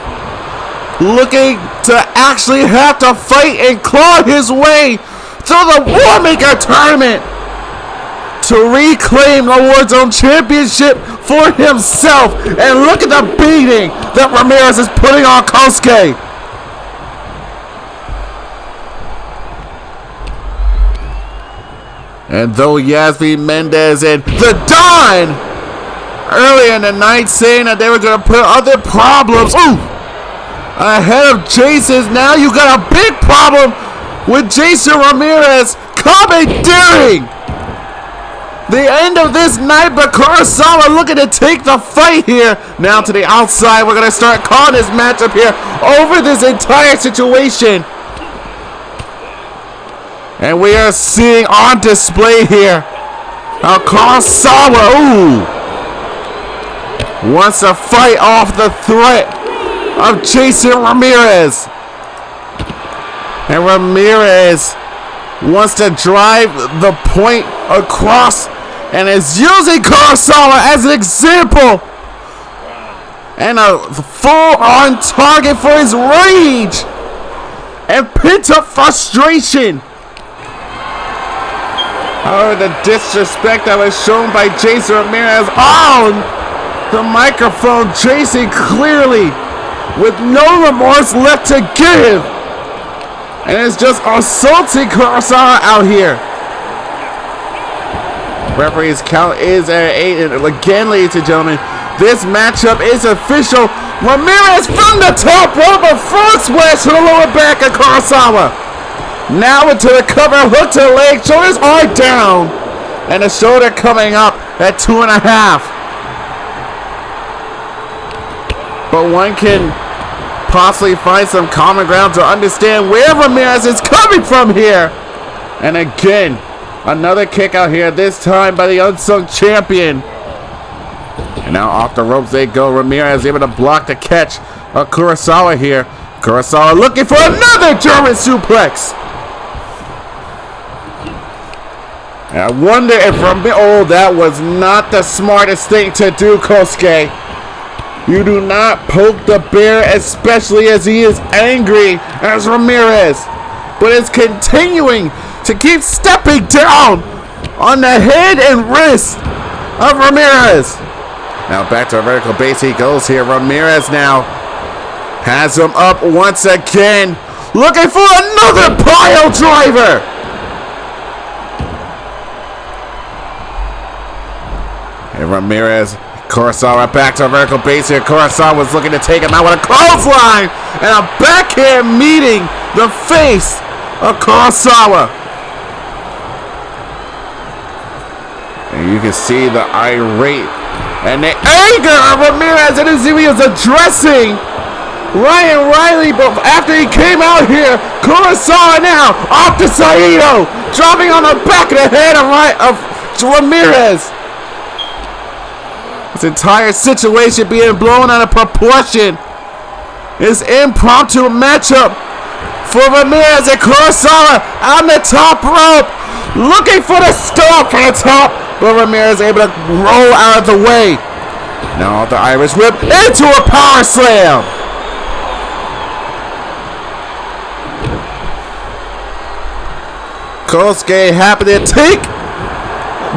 looking to actually have to fight and claw his way through the Warmaker Tournament to reclaim the Warzone Championship for himself. And look at the beating that Ramirez is putting on Kosuke. And though Yasmin Maidens and the Don earlier in the night saying that they were going to put other problems ahead of Jason's, now you got a big problem with Jason Ramirez commandeering the end of this night. But Kurosawa looking to take the fight here. Now to the outside, we're going to start calling this matchup here over this entire situation. And we are seeing on display here how Kurosawa wants to fight off the threat of Jason Ramirez. And Ramirez wants to drive the point across and is using Kurosawa as an example and a full-on target for his rage and pent-up frustration. However, the disrespect that was shown by Jason Ramirez on the microphone, Jason clearly with no remorse left to give, and it's just assaulting Kurosawa out here. Referee's count is at 8, and again, ladies and gentlemen, this matchup is official. Ramirez from the top rope, a front splash to the lower back of Kurosawa. Now into the cover, hook to the leg, shoulders are down, and the shoulder coming up at 2.5. But one can possibly find some common ground to understand where Ramirez is coming from here. And again, another kick out here, this time by the unsung champion. And now off the ropes they go. Ramirez able to block the catch of Kurosawa here. Kurosawa looking for another German suplex. And I wonder if that was not the smartest thing to do, Kosuke. You do not poke the bear, especially as he is angry as Ramirez, but is continuing to keep stepping down on the head and wrist of Ramirez. Now back to a vertical base he goes here. Ramirez now has him up once again, looking for another pile driver. And Ramirez, Kurosawa back to a vertical base here. Kurosawa was looking to take him out with a clothesline and a backhand meeting the face of Kurosawa. And you can see the irate and the anger of Ramirez, and as he was addressing Ryan Riley, but after he came out here, Kurosawa now off to Saito, dropping on the back of the head of Ramirez. This entire situation being blown out of proportion. This impromptu matchup for Ramirez and Kurosawa on the top rope, looking for the stomp from the top but Ramirez able to roll out of the way. Now the Irish whip into a power slam. Kosuke happy to take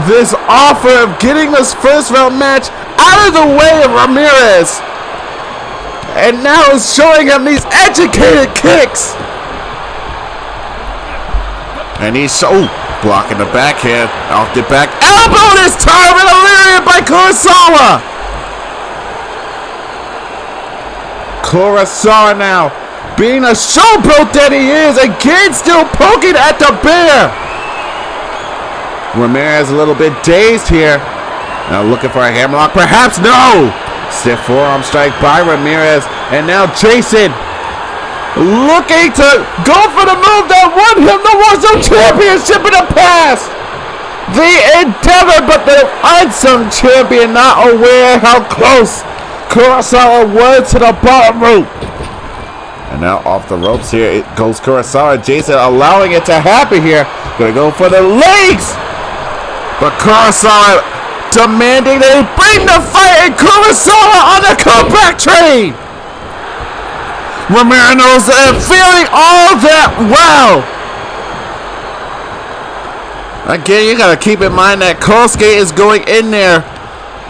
this offer of getting this first round match out of the way of Ramirez. And now is showing him these educated kicks. And he's blocking the backhand off the back elbow this time, and a lariat by Kurosawa. Kurosawa now, being a showboat that he is, again still poking at the bear. Ramirez a little bit dazed here. Now looking for a hammerlock, perhaps no. Stiff forearm strike by Ramirez, and now Jason looking to go for the move that won him the Warzone Championship in the past. The Endeavor, but the unsung champion not aware how close Kurosawa was to the bottom rope. And now off the ropes here, it goes Kurosawa. Jason allowing it to happen here. Gonna go for the legs. But Kurosawa demanding that he bring the fight, and Kurosawa on the comeback train. Ramirez knows that feeling all that well. Again, you gotta keep in mind that Kosuke is going in there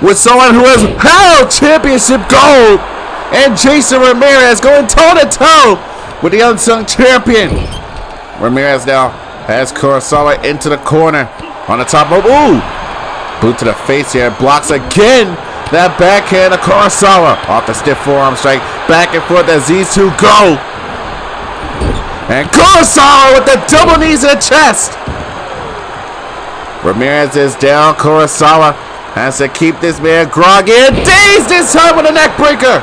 with someone who has held championship gold, and Jason Ramirez going toe-to-toe with the unsung champion. Ramirez now has Kurosawa into the corner on the top rope. Ooh! Boot to the face here, blocks again. That backhand of Kurosawa off the stiff forearm strike. Back and forth as these two go. And Kurosawa with the double knees in the chest. Ramirez is down. Kurosawa has to keep this man groggy and dazed this time with a neck breaker.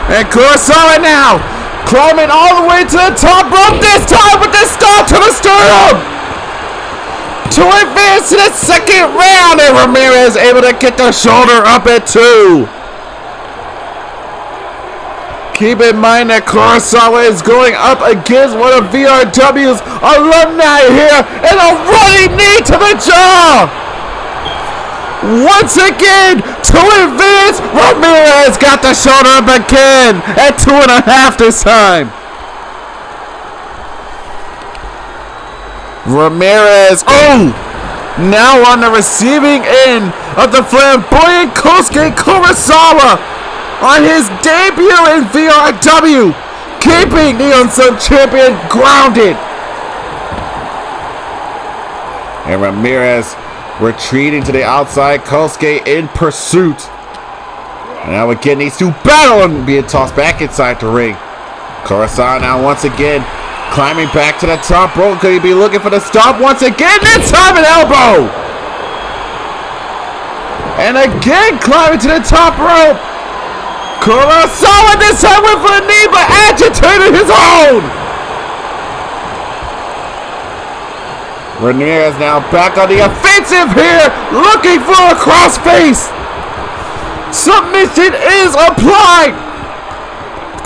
And Kurosawa now climbing all the way to the top rope, this time with the start to the sternum to advance to the second round, and Ramirez able to get the shoulder up at 2. Keep in mind that Kurosawa is going up against one of VRW's alumni here, and a running knee to the jaw. Once again, to advance, Ramirez got the shoulder up again at 2.5 this time. Ramirez, now on the receiving end of the flamboyant Kosuke Kurosawa on his debut in VRW, keeping the unsung champion grounded. And Ramirez retreating to the outside, Kosuke in pursuit. And now again needs to battle and being tossed back inside the ring. Kurosawa now once again climbing back to the top rope. Could he be looking for the stop once again? This time an elbow! And again climbing to the top rope. Kurosawa this time went for the knee, but agitated his own. Ramirez now back on the offensive here, looking for a crossface. Submission is applied.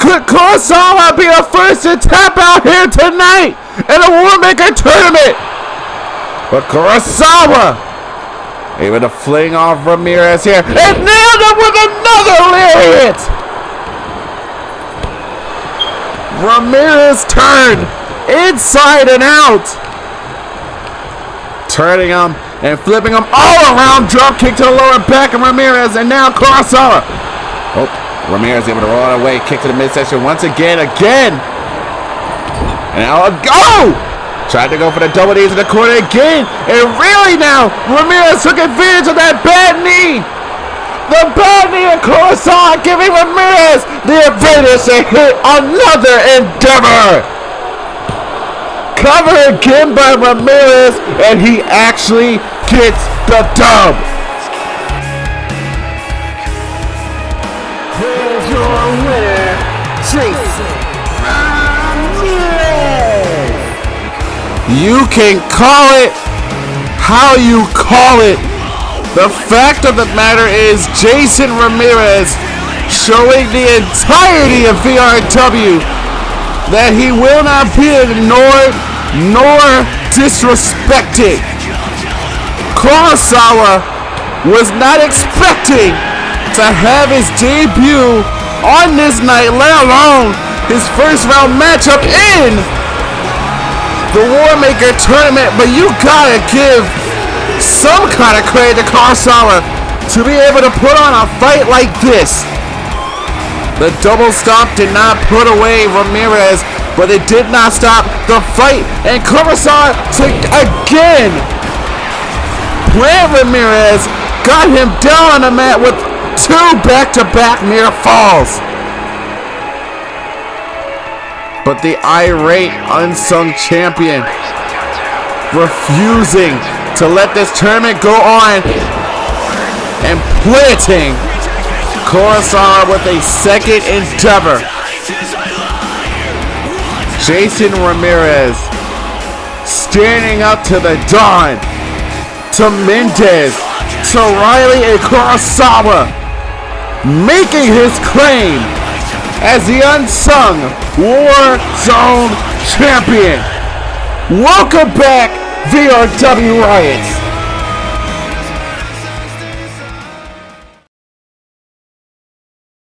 Could Kurosawa be the first to tap out here tonight in the Warmaker Tournament? But Kurosawa able to fling off Ramirez here and nailed him with another lariat. Ramirez turned inside and out, turning him and flipping him all around. Drop kick to the lower back of Ramirez, and now Kurosawa. Ramirez able to roll it away. Kick to the midsection once again. And now tried to go for the double knees in the corner again. And really now, Ramirez took advantage of that bad knee. The bad knee of Kurosawa giving Ramirez the advantage to hit another Endeavor. Covered again by Ramirez, and he actually gets the dub. Here's your winner, Jason Ramirez. You can call it how you call it. The fact of the matter is Jason Ramirez showing the entirety of VRW that he will not be ignored nor disrespected. Kurosawa was not expecting to have his debut on this night, let alone his first round matchup in the Warmaker Tournament, but you gotta give some kind of credit to Kurosawa to be able to put on a fight like this. The double stomp did not put away Ramirez, but it did not stop the fight, and Kurosawa took again. Plant Ramirez got him down on the mat with 2 back-to-back near falls. But the irate unsung champion refusing to let this tournament go on and planting Kurosawa with a second endeavor. Jason Ramirez standing up to the dawn, to Maidens, to Riley and Kurosawa, making his claim as the unsung Warzone champion. Welcome back, VRW Riots.